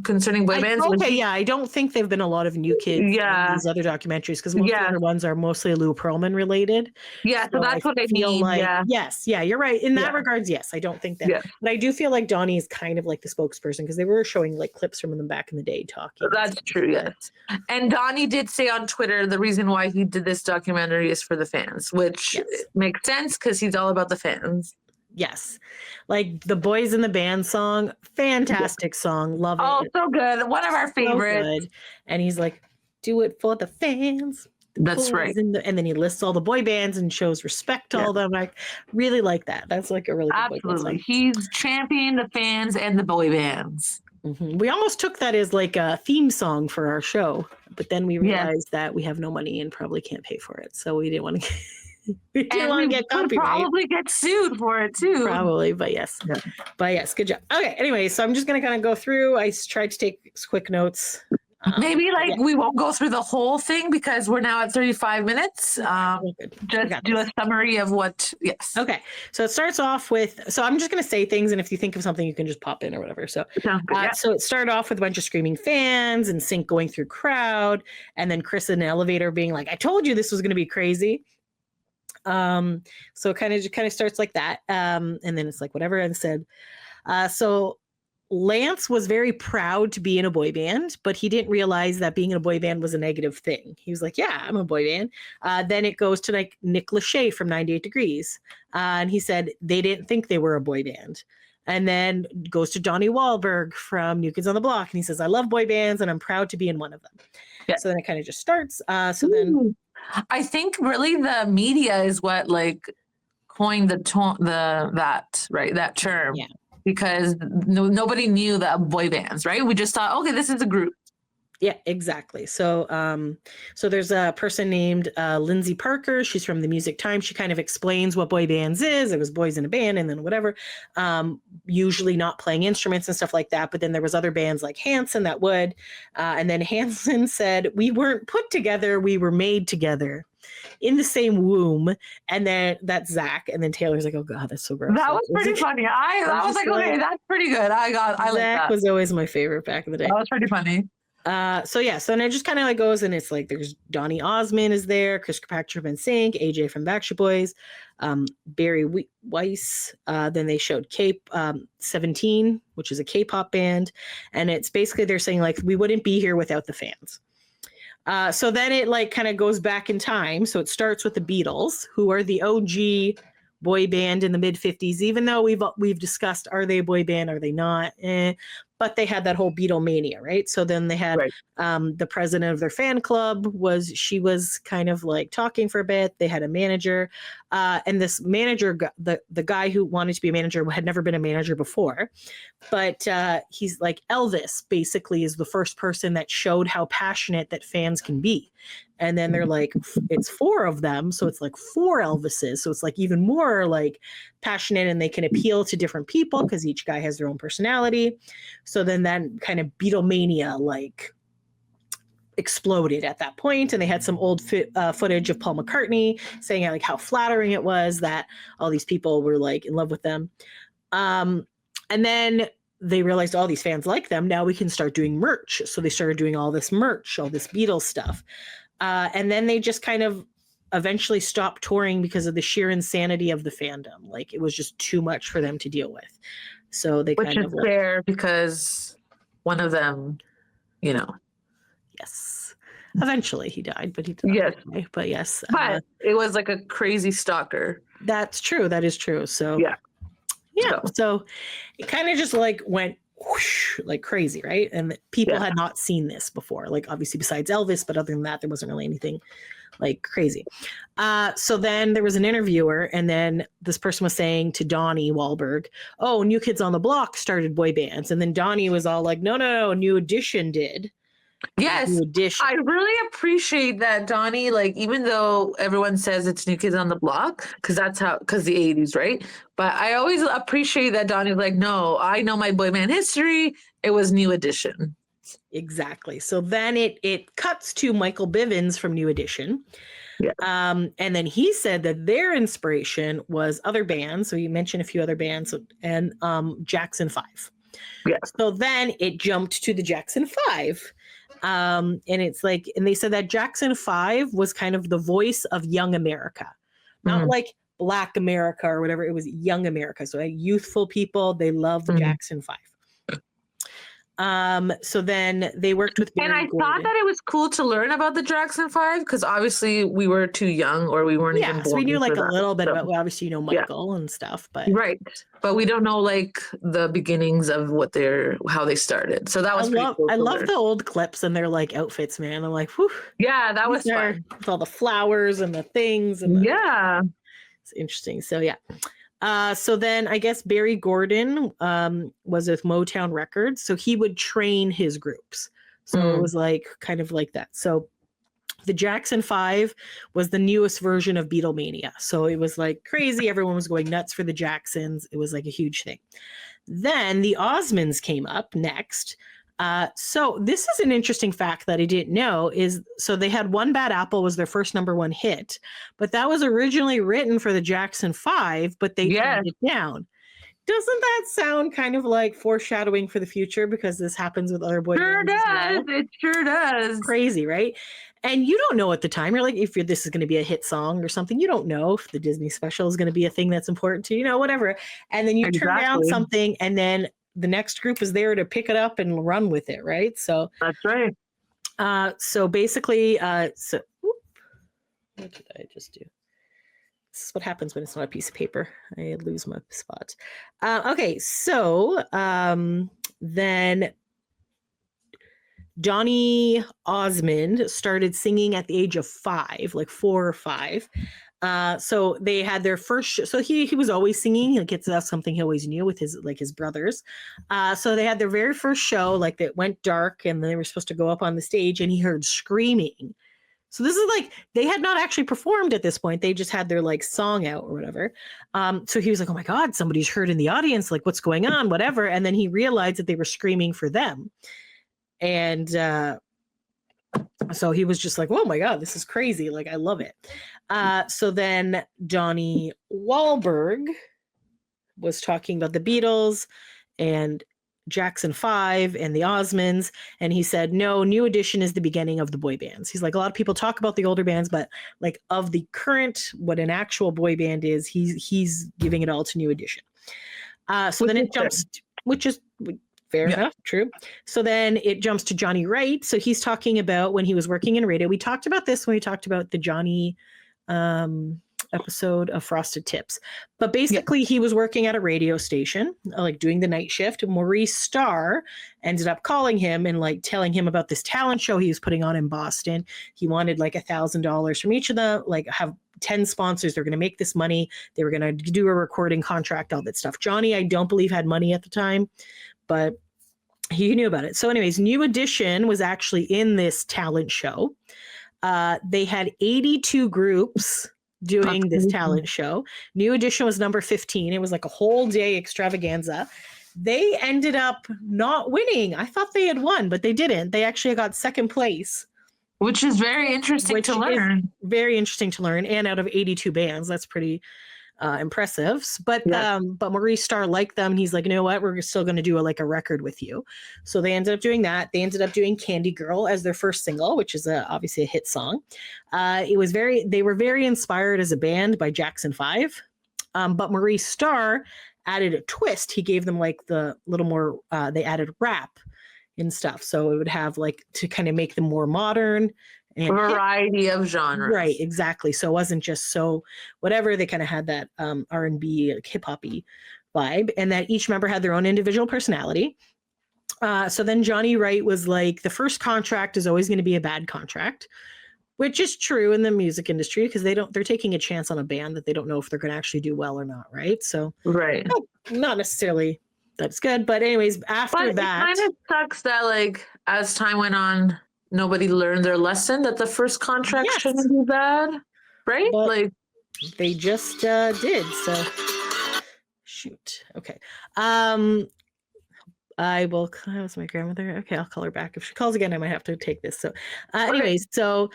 S10: concerning boy bands.
S9: I don't think there've been a lot of New Kids in these other documentaries because most of the other ones are mostly Lou Pearlman related.
S10: Yeah, so that's what I feel
S9: like. Yes, you're right. In that regards, yes, I don't think that.
S10: Yeah.
S9: But I do feel like Donnie is kind of like the spokesperson because they were showing like clips from them back in the day talking.
S10: That's true, yes. And Donnie did say on Twitter the reason why he did this documentary is for the fans, which makes sense because he's all about the fans.
S9: Yes. Like the Boys in the Band song, fantastic song. Love it.
S10: Oh, so good. One of our favorites.
S9: So and he's like, do it for the fans.
S10: That's right.
S9: And then he lists all the boy bands and shows respect to all of them. I really like that. That's like a really good boy band song.
S10: He's championing the fans and the boy bands.
S9: Mm-hmm. We almost took that as like a theme song for our show, but then we realized that we have no money and probably can't pay for it. So we didn't want to we didn't want to get copyright.
S10: Probably get sued for it too.
S9: Probably, but yes. Yeah. But yes, good job. Okay, anyway, so I'm just going to kind of go through. I tried to take quick notes.
S10: Maybe we won't go through the whole thing because we're now at 35 minutes. Just do a summary of what, yes.
S9: Okay. So it starts off with, so I'm just going to say things and if you think of something, you can just pop in or whatever. So, so it started off with a bunch of screaming fans and Sync going through crowd and then Chris in an elevator being like, I told you this was going to be crazy. So it kind of starts like that. And then it's like whatever and said, so Lance was very proud to be in a boy band, but he didn't realize that being in a boy band was a negative thing. He was like, yeah, I'm a boy band. Then it goes to like Nick Lachey from 98 Degrees. And he said they didn't think they were a boy band. And then goes to Donnie Wahlberg from New Kids on the Block. And he says, I love boy bands and I'm proud to be in one of them. Yeah. So then it kind of just starts. Then
S10: I think really the media is what like coined that term. Yeah. Because nobody knew that boy bands, right? We just thought, okay, this is a group.
S9: Yeah, exactly. So, so there's a person named Lindsay Parker. She's from the Music Times. She kind of explains what boy bands is. It was boys in a band and then whatever. Usually not playing instruments and stuff like that. But then there was other bands like Hanson that would. And then Hanson said, we weren't put together. We were made together in the same womb. And then that's Zach. And then Taylor's like, oh God, that's so gross.
S10: That was pretty funny. I was like, okay, that's pretty good. I like that.
S9: Zach was always my favorite back in the day.
S10: That was pretty funny.
S9: So then it just kind of like goes and it's like there's Donny Osmond is there, Chris Kirkpatrick from NSYNC, AJ from Backstreet Boys, Barry Weiss. Then they showed Cape 17, which is a K-pop band, and it's basically they're saying like we wouldn't be here without the fans. So then it like kind of goes back in time. So it starts with the Beatles, who are the OG boy band in the mid 50s. Even though we've discussed are they a boy band, are they not? But they had that whole Beatlemania, right? So then they had the president of their fan club she was kind of like talking for a bit. They had a manager, and this manager, the guy who wanted to be a manager had never been a manager before, but he's like Elvis basically is the first person that showed how passionate that fans can be. And then they're like, it's 4 of them. So it's like 4 Elvises. So it's like even more like passionate and they can appeal to different people because each guy has their own personality. So then that kind of Beatlemania like exploded at that point. And they had some old footage of Paul McCartney saying like how flattering it was that all these people were like in love with them. And then they realized all these fans like them. Now we can start doing merch. So they started doing all this merch, all this Beatles stuff. And then they just kind of eventually stopped touring because of the sheer insanity of the fandom. Like it was just too much for them to deal with. So they
S10: Which is fair because one of them,
S9: Yes. Eventually he died, but he died.
S10: Yes.
S9: Anyway. But yes.
S10: But it was like a crazy stalker.
S9: That's true. That is true. So yeah. So it kind of just like went whoosh, like crazy, right? And people had not seen this before, like obviously besides Elvis, but other than that, there wasn't really anything like crazy. So then there was an interviewer, and then this person was saying to Donnie Wahlberg, oh, New Kids on the Block started boy bands. And then Donnie was all like, no, New Edition did.
S10: Yes, I really appreciate that Donnie, like, even though everyone says it's New Kids on the Block, because the 80s, right? But I always appreciate that Donnie's like, no, I know my boy band history. It was New Edition.
S9: Exactly. So then it cuts to Michael Bivins from New Edition. Yeah. And then he said that their inspiration was other bands. So he mentioned a few other bands and Jackson 5.
S10: Yeah.
S9: So then it jumped to the Jackson 5. And it's like, and they said that Jackson 5 was kind of the voice of young America, not like Black America or whatever. It was young America. So youthful people, they love the Jackson 5. So then they worked with Barry
S10: And I
S9: Gordon.
S10: thought that it was cool to learn about the Jackson 5 because obviously we were too young or we weren't even born.
S9: So we knew like
S10: for
S9: a
S10: that.
S9: little bit about, well, obviously, Michael and stuff, but
S10: right. But we don't know like the beginnings of how they started. So that was pretty cool.
S9: I love the old clips and their like outfits, man. I'm like, whew.
S10: Yeah, that was fun.
S9: With all the flowers and the things. And it's interesting. So yeah. So then I guess Barry Gordon was with Motown Records. So he would train his groups. So it was like kind of like that. So the Jackson 5 was the newest version of Beatlemania. So it was like crazy. Everyone was going nuts for the Jacksons. It was like a huge thing. Then the Osmonds came up next. So this is an interesting fact that I didn't know is, so they had One Bad Apple was their first #1 hit, but that was originally written for the Jackson 5, but they turned it down. Doesn't that sound kind of like foreshadowing for the future? Because this happens with other boy bands.
S10: Does. It sure does.
S9: Crazy, right? And you don't know at the time. You're like, if this is going to be a hit song or something, you don't know if the Disney special is going to be a thing that's important to you, whatever. And then you turn down something, and then the next group is there to pick it up and run with it, right? So
S10: that's right.
S9: So basically, what did I just do? This is what happens when it's not a piece of paper. I lose my spot. Okay, so then Johnny Osmond started singing at the age of 5, like 4 or 5. So they had their first so he was always singing. Like that's something he always knew with his brothers. So they had their very first show, like that went dark, and they were supposed to go up on the stage, and he heard screaming. So this is like they had not actually performed at this point. They just had their like song out or whatever. So he was like, "Oh my God, somebody's heard in the audience. Like, what's going on? Whatever." And then he realized that they were screaming for them, and so he was just like, "Oh my God, this is crazy! Like, I love it." So then Donnie Wahlberg was talking about the Beatles and Jackson 5 and the Osmonds, and he said, no, New Edition is the beginning of the boy bands. He's like, a lot of people talk about the older bands, but like of the current, what an actual boy band is, he's giving it all to New Edition. So then it jumps, which is fair enough, true. So then it jumps to Johnny Wright. So he's talking about when he was working in radio. We talked about this when we talked about the Johnny episode of Frosted Tips, but basically he was working at a radio station, like doing the night shift. Maurice Starr ended up calling him and like telling him about this talent show he was putting on in Boston. He wanted like $1,000 from each of them, like have 10 sponsors. They're going to make this money. They were going to do a recording contract, all that stuff. Johnny, I don't believe had money at the time, but he knew about it. So anyways, New Edition was actually in this talent show. They had 82 groups doing this talent show. New Edition was number 15. It was like a whole day extravaganza. They ended up not winning. I thought they had won, but they didn't. They actually got second place.
S10: Which is very interesting to learn.
S9: Very interesting to learn. And out of 82 bands, that's pretty impressive. But Maurice Starr liked them. He's like, you know what? We're still going to do a record with you. So they ended up doing that. They ended up doing Candy Girl as their first single, which is obviously a hit song. They were very inspired as a band by Jackson 5. But Maurice Starr added a twist. He gave them like the little more, they added rap and stuff. So it would have like to kind of make them more modern. And
S10: variety of genres.
S9: Right, exactly. So it wasn't just so whatever. They kind of had that R&B, like hip-hop-y vibe, and that each member had their own individual personality. So then Johnny Wright was like, the first contract is always going to be a bad contract, which is true in the music industry because they're taking a chance on a band that they don't know if they're going to actually do well or not, right? So
S10: right,
S9: not necessarily that's good, but anyways, after that,
S10: it kind of sucks that like as time went on, nobody learned their lesson that the first contract shouldn't be bad, right?
S9: But
S10: like
S9: they just did. So shoot. Okay. I will. That was my grandmother. Okay, I'll call her back. If she calls again, I might have to take this. So, anyways, so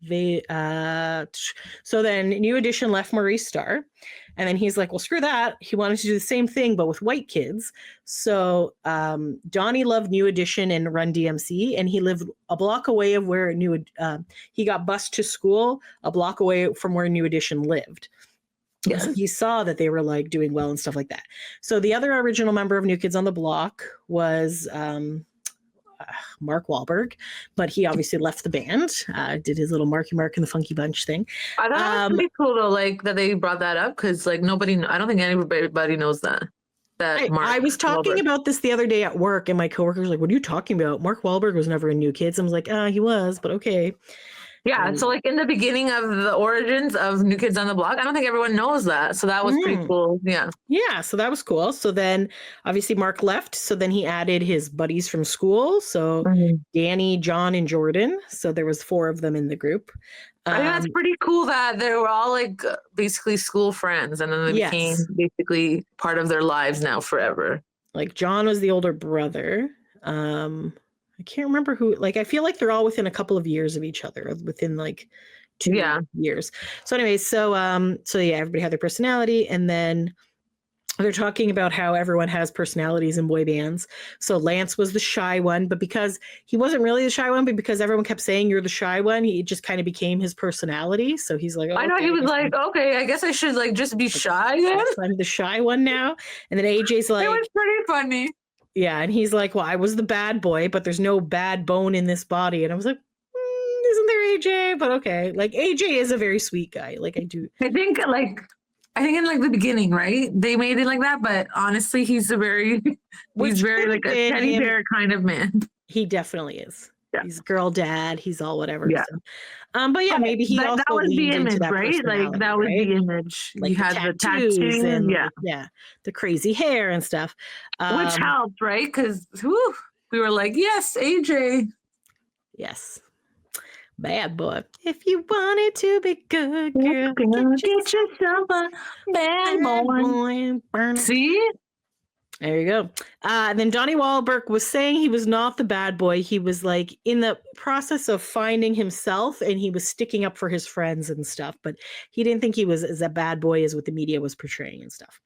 S9: they so then New Edition left Maurice Starr. And then he's like, well, screw that. He wanted to do the same thing, but with white kids. So Donnie loved New Edition and Run DMC, and he lived a block away of where he got bused to school a block away from where New Edition lived.
S10: Yes.
S9: So he saw that they were like doing well and stuff like that. So the other original member of New Kids on the Block was Mark Wahlberg, but he obviously left the band, did his little Marky Mark and the Funky Bunch thing.
S10: I thought it was pretty cool though, like that they brought that up, because like I don't think anybody knows that.
S9: I was talking about this the other day at work, and my coworker was like, what are you talking about? Mark Wahlberg was never in New Kids. I was like, he was, but okay.
S10: Yeah, so like in the beginning of the origins of New Kids on the Block, I don't think everyone knows that. So that was pretty cool. Yeah.
S9: Yeah, so that was cool. So then obviously Mark left. So then he added his buddies from school. So Danny, John, and Jordan. So there was 4 of them in the group.
S10: I think that's pretty cool that they were all like basically school friends, and then they became basically part of their lives now forever.
S9: Like John was the older brother. I can't remember who, like, I feel like they're all within a couple of years of each other, within like 2 years. So anyway, so yeah, everybody had their personality, and then they're talking about how everyone has personalities in boy bands. So Lance was the shy one, but because he wasn't really the shy one, but because everyone kept saying you're the shy one, he just kind of became his personality. So he's like,
S10: I know, he was like, okay, I guess I should like just be shy then.
S9: I'm the shy one now. And then AJ's like,
S10: it was pretty funny.
S9: Yeah, and he's like, well, I was the bad boy, but there's no bad bone in this body. And I was like, isn't there AJ? But okay. Like, AJ is a very sweet guy. Like, I think in like the beginning, right? They made it like that, but honestly, he's very like a teddy bear kind of man. He definitely is.
S10: Yeah.
S9: He's girl dad. He's all whatever.
S10: Yeah.
S9: So. But yeah, maybe he also
S10: that was the image,
S9: right?
S10: Like that was the image.
S9: Like
S10: he had the
S9: tattoos and
S10: yeah,
S9: the crazy hair and stuff,
S10: which helped, right? Because we were like, yes, AJ,
S9: yes, bad boy. If you wanted to be good, girl,
S10: get yourself a bad boy. See.
S9: There you go. Then Donnie Wahlberg was saying he was not the bad boy. He was like in the process of finding himself, and he was sticking up for his friends and stuff. But he didn't think he was as a bad boy as what the media was portraying and stuff.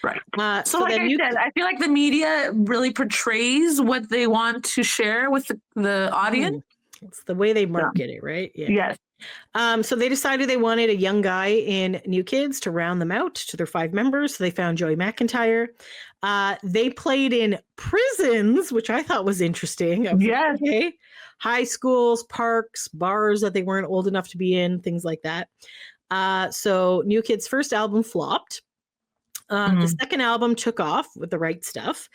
S10: Right. So like I said, I feel like the media really portrays what they want to share with the audience.
S9: It's the way they market it, right? Yeah.
S10: Yes.
S9: So they decided they wanted a young guy in New Kids to round them out to their 5 members. So they found Joey McIntyre. They played in prisons, which I thought was interesting.
S10: Yes.
S9: Like, okay. High schools, parks, bars that they weren't old enough to be in, things like that. So New Kids' first album flopped. The second album took off with the right stuff.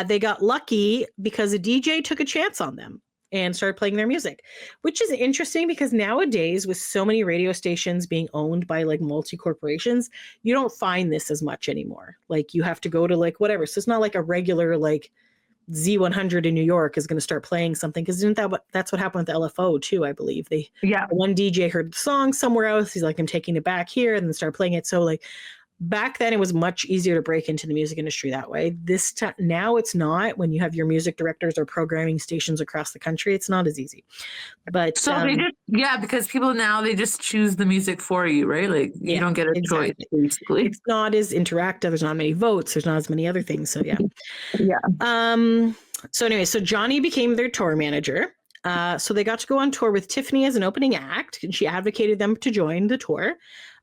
S9: They got lucky because a DJ took a chance on them and started playing their music, which is interesting because nowadays with so many radio stations being owned by like multi-corporations, you don't find this as much anymore. Like you have to go to like whatever. So it's not like a regular like Z100 in New York is going to start playing something, because that's what happened with LFO too, I believe. One DJ heard the song somewhere else. He's like, I'm taking it back here, and then start playing it. So like back then it was much easier to break into the music industry that way. This time now it's not. When you have your music directors or programming stations across the country, it's not as easy. But
S10: so they just because people now they just choose the music for you, right? Like you don't get a choice basically.
S9: It's not as interactive. There's not many votes. There's not as many other things. So So anyway, so Johnny became their tour manager. So they got to go on tour with Tiffany as an opening act, and she advocated them to join the tour.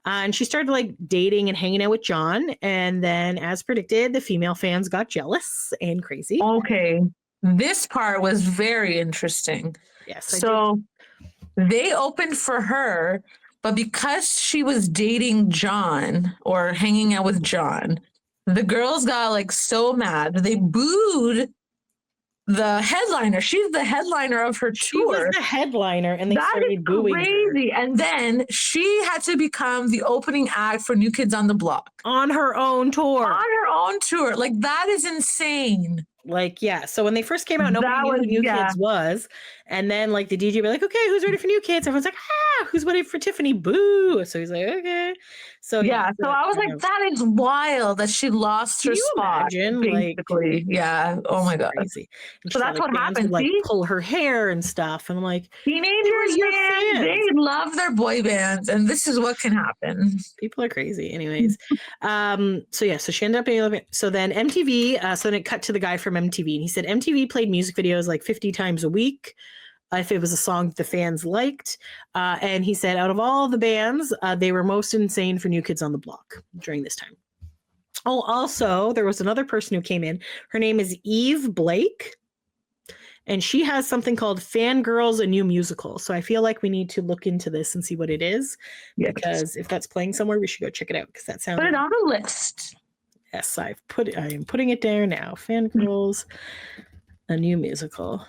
S9: And she started like dating and hanging out with John. And then, as predicted, the female fans got jealous and crazy.
S10: Okay. This part was very interesting.
S9: Yes.
S10: So they opened for her, but because she was dating John or hanging out with John, the girls got like so mad. They booed the headliner. She's the headliner of her tour.
S9: She was the headliner, and they started booing
S10: crazy.
S9: her.
S10: And then she had to become the opening act for New Kids on the Block.
S9: On her own tour.
S10: Like, that is insane.
S9: Like, yeah. So when they first came out, nobody knew who New Kids was. And then like the DJ would be like, okay, who's ready for New Kids? Everyone's like, who's ready for Tiffany? Boo. So he's like, okay. So
S10: yeah. So I was like, that is wild that she lost her spot.
S9: Imagine,
S10: basically.
S9: like,
S10: yeah. Oh my God.
S9: Crazy. And
S10: So
S9: she
S10: that's
S9: like,
S10: what happened.
S9: would, like
S10: see?
S9: pull her hair and stuff. And I'm like,
S10: Teenagers, man, they love their boy bands, and this is what can happen.
S9: People are crazy. Anyways. So she ended up being, so then MTV, so then it cut to the guy from MTV, and he said MTV played music videos like 50 times a week. If it was a song that the fans liked. And he said out of all the bands, they were most insane for New Kids on the Block during this time. Oh, also, there was another person who came in. Her name is Eve Blake. And she has something called Fangirls, a New Musical. So I feel like we need to look into this and see what it is. Yes. Because if that's playing somewhere, we should go check it out. Because that sounds...
S10: Put it on the list.
S9: Yes, I am putting it there now. Fangirls, a New Musical.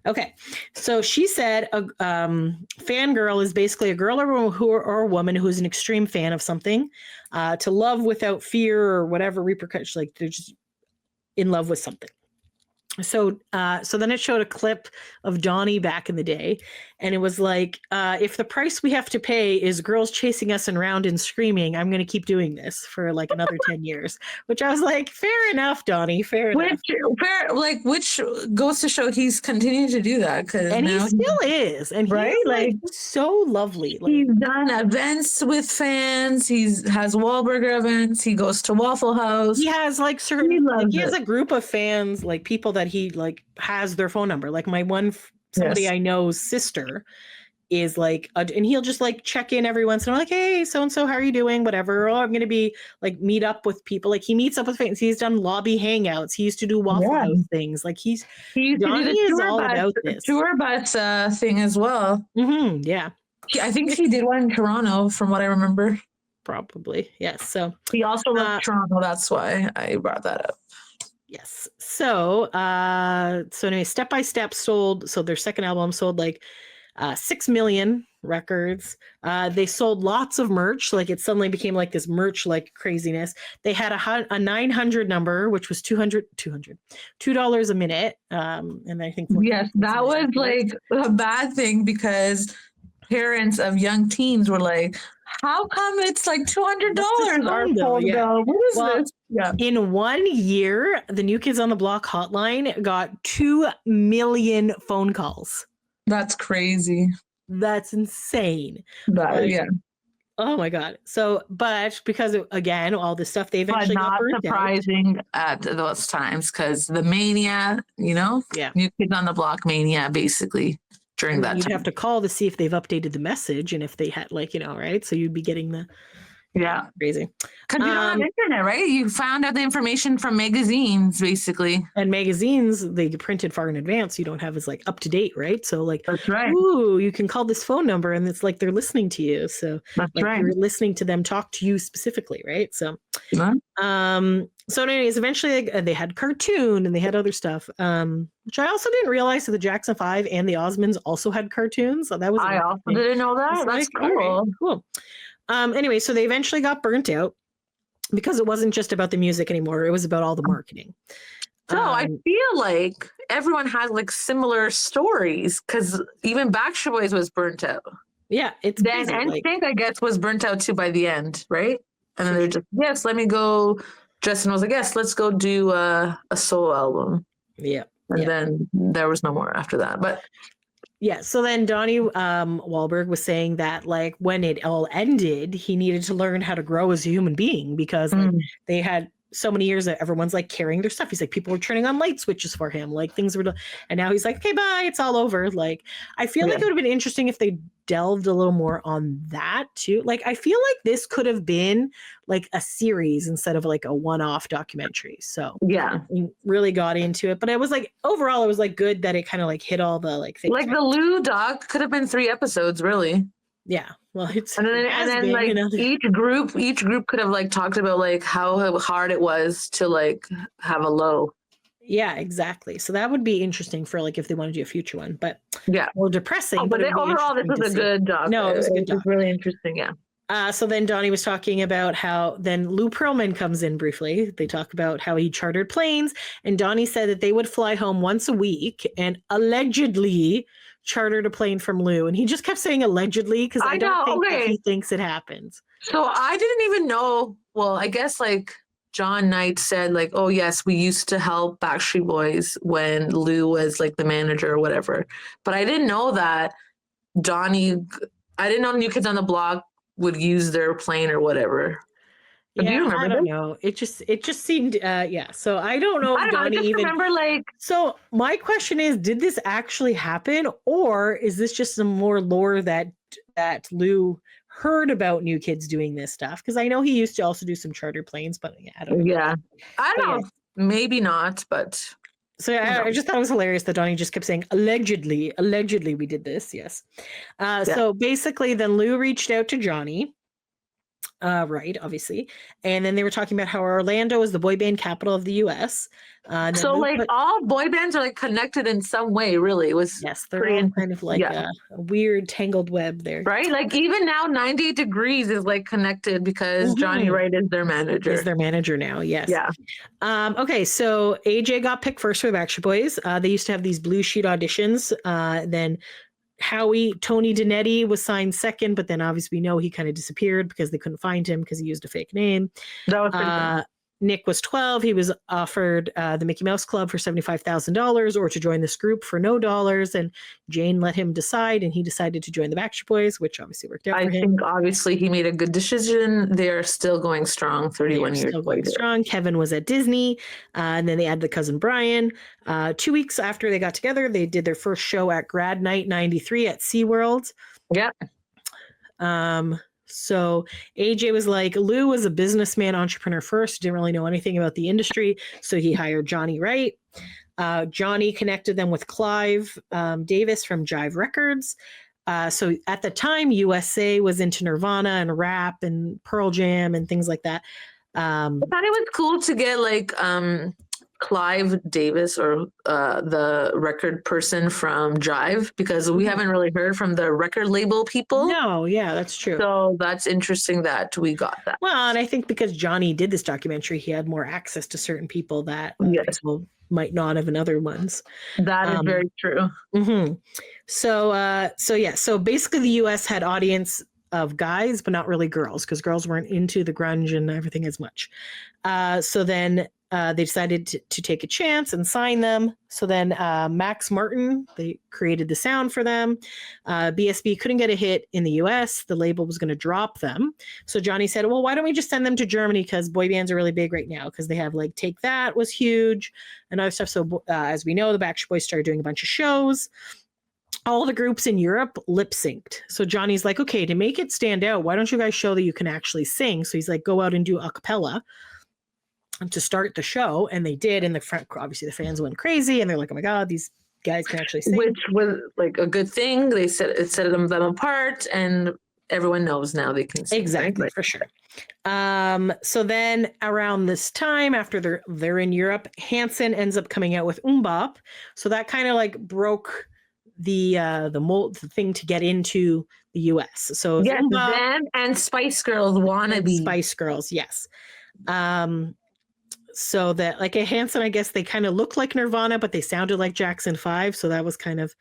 S9: Okay, so she said a fangirl is basically a girl or a woman who's an extreme fan of something, to love without fear or whatever repercussions, like they're just in love with something. So then it showed a clip of Donnie back in the day, and it was like, if the price we have to pay is girls chasing us around and screaming, I'm going to keep doing this for like another 10 years, which I was like, fair enough, Donnie, fair enough.
S10: Which goes to show he's continuing to do that.
S9: And he still is. And
S10: right?
S9: He's like so lovely. Like,
S10: he's done events with fans. He has Wahlburger events. He goes to Waffle House.
S9: He has like certain, he has a group of fans, like people that he like has their phone number. Like my somebody I know's sister is like, and he'll just like check in every once in a while, like, hey, so-and-so, how are you doing? Whatever. Oh, I'm going to be like, meet up with people. Like he meets up with fans. He's done lobby hangouts. He used to do Waffle House things. Like Donnie is all about this.
S10: Tour bus thing as well.
S9: Mm-hmm, yeah.
S10: I think he did one in Toronto from what I remember.
S9: Probably. Yes. So
S10: he also loved Toronto. That's why I brought that up.
S9: Yes. So anyway, Step by Step sold, so their second album sold like 6 million records. They sold lots of merch. Like it suddenly became like this merch like craziness. They had a 900 number, which was $2 a minute. And I think
S10: yes, that was like a bad thing because parents of young teens were like, how come it's like $200 our phone bill? What is this? Yeah.
S9: In 1 year, the New Kids on the Block hotline got 2 million phone calls.
S10: That's crazy.
S9: That's insane.
S10: Yeah.
S9: Oh my God. So, but because again, all this stuff, they eventually got burned out.
S10: Not surprising at those times because the mania, New Kids on the Block mania, basically. During that
S9: you'd
S10: time.
S9: have to call to see if they've updated the message and if they had right? So you'd be getting the crazy.
S10: Because you don't have internet, right? You found out the information from magazines, basically.
S9: And magazines, they printed far in advance. You don't have as like up to date, right? So like,
S10: that's right.
S9: Ooh, you can call this phone number and it's like they're listening to you. So
S10: that's
S9: like,
S10: right.
S9: You're listening to them talk to you specifically, right? So, so anyways, eventually they had cartoon and they had other stuff, which I also didn't realize that the Jackson 5 and the Osmonds also had cartoons. So that was
S10: I also didn't know that. That's cool.
S9: Right, cool. Anyway, so they eventually got burnt out because it wasn't just about the music anymore. It was about all the marketing.
S10: So I feel like everyone has like similar stories because even Backstreet Boys was burnt out.
S9: Yeah, it's
S10: then NSYNC, I guess, was burnt out too by the end, right? And then they're just, yes, let me go. Justin was like, yes, let's go do a solo album.
S9: Yeah.
S10: And then there was no more after that. But
S9: yeah, so then Donnie Wahlberg was saying that like when it all ended, he needed to learn how to grow as a human being because like, they had so many years that everyone's like carrying their stuff. He's like, people were turning on light switches for him, like things were, and now he's like, okay, bye, it's all over. Like, I feel like it would have been interesting if they delved a little more on that too. Like, I feel like this could have been like a series instead of like a one-off documentary. So
S10: yeah,
S9: we really got into it, but it was like overall, it was like good that it kind of like hit all the like things.
S10: Like the Lou doc could have been 3 episodes, really.
S9: Yeah, well, it's
S10: and then like each group could have like talked about like how hard it was to like have a low.
S9: Yeah, exactly. So that would be interesting for like if they want to do a future one, but
S10: yeah,
S9: more depressing.
S10: But overall, this was a good doc.
S9: No, it was a good doc.
S10: It was really interesting. Yeah.
S9: So then Donnie was talking about how then Lou Pearlman comes in briefly. They talk about how he chartered planes, and Donnie said that they would fly home once a week and allegedly chartered a plane from Lou. And he just kept saying allegedly because I don't think that he thinks it happens.
S10: So I didn't even know. Well, I guess like John Knight said like, oh yes, we used to help Backstreet Boys when Lou was like the manager or whatever. But I didn't know that I didn't know New Kids on the Block would use their plane or whatever. But do you remember
S9: I don't know. It just seemed yeah. So I don't know if Donnie even
S10: remember like.
S9: So my question is, did this actually happen, or is this just some more lore that Lou heard about New Kids doing this stuff? Because I know he used to also do some charter planes, but yeah, I don't know.
S10: Yeah, I don't know. Maybe not, but.
S9: So I just thought it was hilarious that Donnie just kept saying, allegedly we did this. Yes. So basically then Lou reached out to Johnny. Right, obviously. And then they were talking about how Orlando is the boy band capital of the US.
S10: So like all boy bands are like connected in some way, really. It was
S9: they're all kind of like a weird tangled web there.
S10: Right? Like even now 98 Degrees is like connected because Johnny Wright is their manager.
S9: Is their manager now, yes.
S10: Yeah.
S9: Okay, so AJ got picked first for the Backstreet Boys. They used to have these blue sheet auditions. Then Tony Dannetti was signed second, but then obviously we know he kind of disappeared because they couldn't find him because he used a fake name.
S10: That was pretty funny.
S9: Nick was 12. He was offered the Mickey Mouse Club for $75,000 or to join this group for no dollars. And Jane let him decide, and he decided to join the Backstreet Boys, which obviously worked out for him. I
S10: think obviously he made a good decision. They're still going strong 31 years
S9: still going strong. Kevin was at Disney, and then they had the cousin Brian. 2 weeks after they got together, they did their first show at Grad Night 93 at SeaWorld.
S10: Yep.
S9: So AJ was like, Lou was a businessman, entrepreneur first, didn't really know anything about the industry. So he hired Johnny Wright. Johnny connected them with Clive Davis from Jive Records. So at the time, USA was into Nirvana and rap and Pearl Jam and things like that.
S10: I thought it was cool to get like Clive Davis or the record person from Jive, because we haven't really heard from the record label people.
S9: No, yeah, that's true.
S10: So that's interesting that we got that.
S9: Well, and I think because Johnny did this documentary, he had more access to certain people that people might not have in other ones.
S10: That is very true.
S9: Mm-hmm. So basically the US had audience of guys, but not really girls, because girls weren't into the grunge and everything as much. So then they decided to take a chance and sign them. So then Max Martin, they created the sound for them. BSB couldn't get a hit in the US. The label was going to drop them. So Johnny said, well, why don't we just send them to Germany? Because boy bands are really big right now, because they have like Take That was huge and other stuff. So as we know, the Backstreet Boys started doing a bunch of shows. All the groups in Europe lip synced. So Johnny's like, okay, to make it stand out, why don't you guys show that you can actually sing? So he's like, go out and do a cappella to start the show. And they did. And obviously the fans went crazy and they're like, oh my God, these guys can actually sing.
S10: Which was like a good thing. They set them apart, and everyone knows now they can sing.
S9: Exactly, right? For sure. So then around this time, after they're in Europe, Hanson ends up coming out with Bop. So that kind of like broke the mold, the thing to get into the US. So
S10: yes, them and Spice Girls wannabe.
S9: Spice Girls, yes. So that like a Hanson, I guess they kind of look like Nirvana, but they sounded like Jackson 5. So that was kind of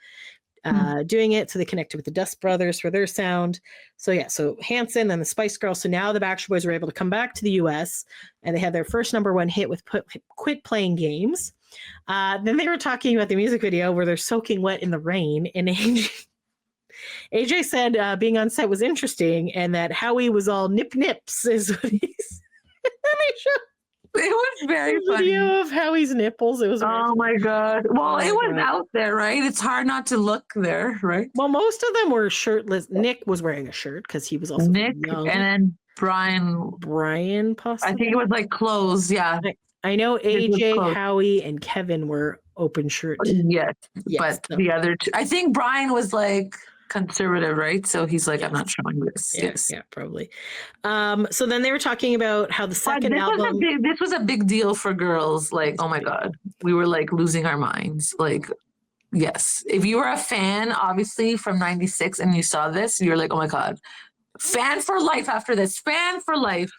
S9: doing it. So they connected with the Dust Brothers for their sound. So yeah, so Hanson and the Spice Girls. So now the Backstreet Boys were able to come back to the US, and they had their first #1 hit with Quit Playing Games. Then they were talking about the music video where they're soaking wet in the rain, and AJ said being on set was interesting, and that Howie was all nips is what he's.
S10: It was very funny.
S9: Video of Howie's nipples. It was.
S10: Oh my God! Well, it was out there, right? It's hard not to look there, right?
S9: Well, most of them were shirtless. Nick was wearing a shirt because he was also
S10: Nick,
S9: young.
S10: and then Brian.
S9: Brian, possibly.
S10: I think it was like clothes. Yeah.
S9: I know AJ, Howie, and Kevin were open shirt.
S10: Yes, but the other two, I think Brian was like conservative, right? So he's like, I'm not showing this.
S9: Yeah, probably. So then they were talking about how the second album.
S10: This was a big deal for girls. Like, oh my God, we were like losing our minds. Like, yes, if you were a fan, obviously from '96, and you saw this, you're like, oh my God. fan for life after this. Fan for life.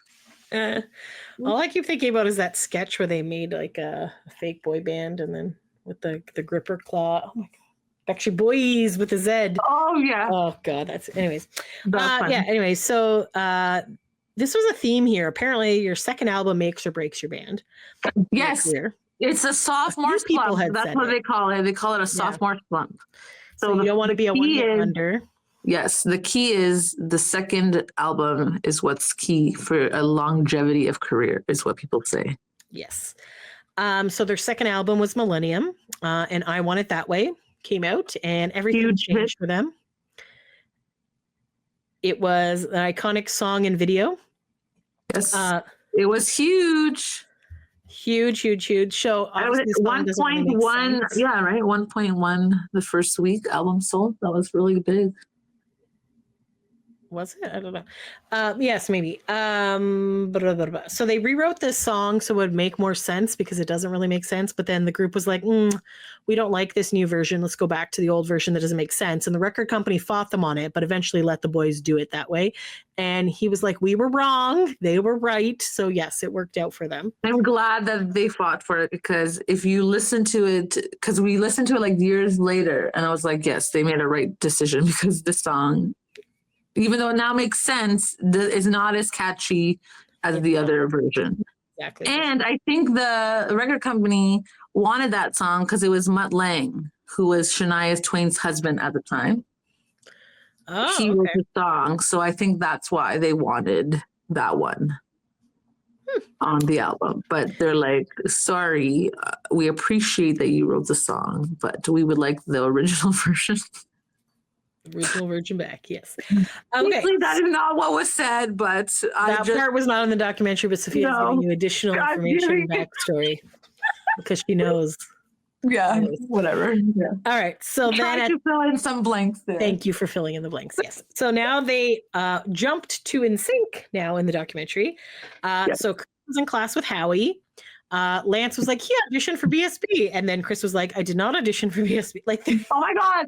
S9: All I keep thinking about is that sketch where they made like a fake boy band and then with the gripper claw. Oh my god. Backstreet Boys with the Z.
S10: Oh yeah.
S9: Oh god, that's anyways.
S10: That's funny.
S9: Yeah, anyway, so this was a theme here. Apparently your second album makes or breaks your band.
S10: Yes. It's a sophomore
S9: people
S10: slump.
S9: had
S10: That's
S9: said
S10: what
S9: it.
S10: they call it. They call it a sophomore slump.
S9: So you don't want to be a one-hit wonder.
S10: Yes, the key is the second album is what's key for a longevity of career, is what people say.
S9: Yes. So their second album was Millennium, and I Want It That Way came out, and everything
S10: Huge
S9: changed for them. It was an iconic song and video.
S10: Yes, it was huge.
S9: Huge show.
S10: I was 1.1. Yeah, right. 1.1 the first week album sold. That was really big.
S9: Was it? I don't know. Yes, maybe. So they rewrote this song so it would make more sense because it doesn't really make sense. But then the group was like, we don't like this new version. Let's go back to the old version that doesn't make sense. And the record company fought them on it, but eventually let the boys do it that way. And he was like, we were wrong. They were right. So yes, it worked out for them.
S10: I'm glad that they fought for it because if you listen to it, because we listened to it like years later, and I was like, yes, they made a right decision because the song, even though it now makes sense, is not as catchy as the other version.
S9: Exactly.
S10: And I think the record company wanted that song because it was Mutt Lange, who was Shania Twain's husband at the time.
S9: Oh,
S10: he wrote the song. So I think that's why they wanted that one on the album. But they're like, sorry, we appreciate that you wrote the song, but we would like the original version.
S9: Original version back, yes.
S10: Okay. That is not what was said, but
S9: that part was not in the documentary, but Sophia's giving you additional information and backstory because she knows.
S10: Yeah, whatever. Yeah.
S9: All right. So
S10: try to fill in some blanks there.
S9: Thank you for filling in the blanks. Yes. So now they jumped to NSYNC now in the documentary. So Chris was in class with Howie. Lance was like, he auditioned for BSB. And then Chris was like, I did not audition for BSB. Like,
S10: oh my God.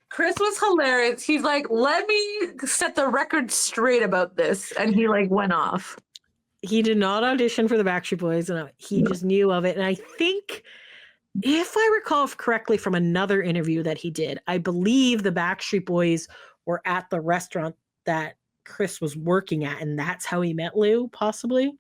S10: Chris was hilarious. He's like, let me set the record straight about this. And he like went off.
S9: He did not audition for the Backstreet Boys. And he just knew of it. And I think, if I recall correctly from another interview that he did, I believe the Backstreet Boys were at the restaurant that Chris was working at. And that's how he met Lou, possibly.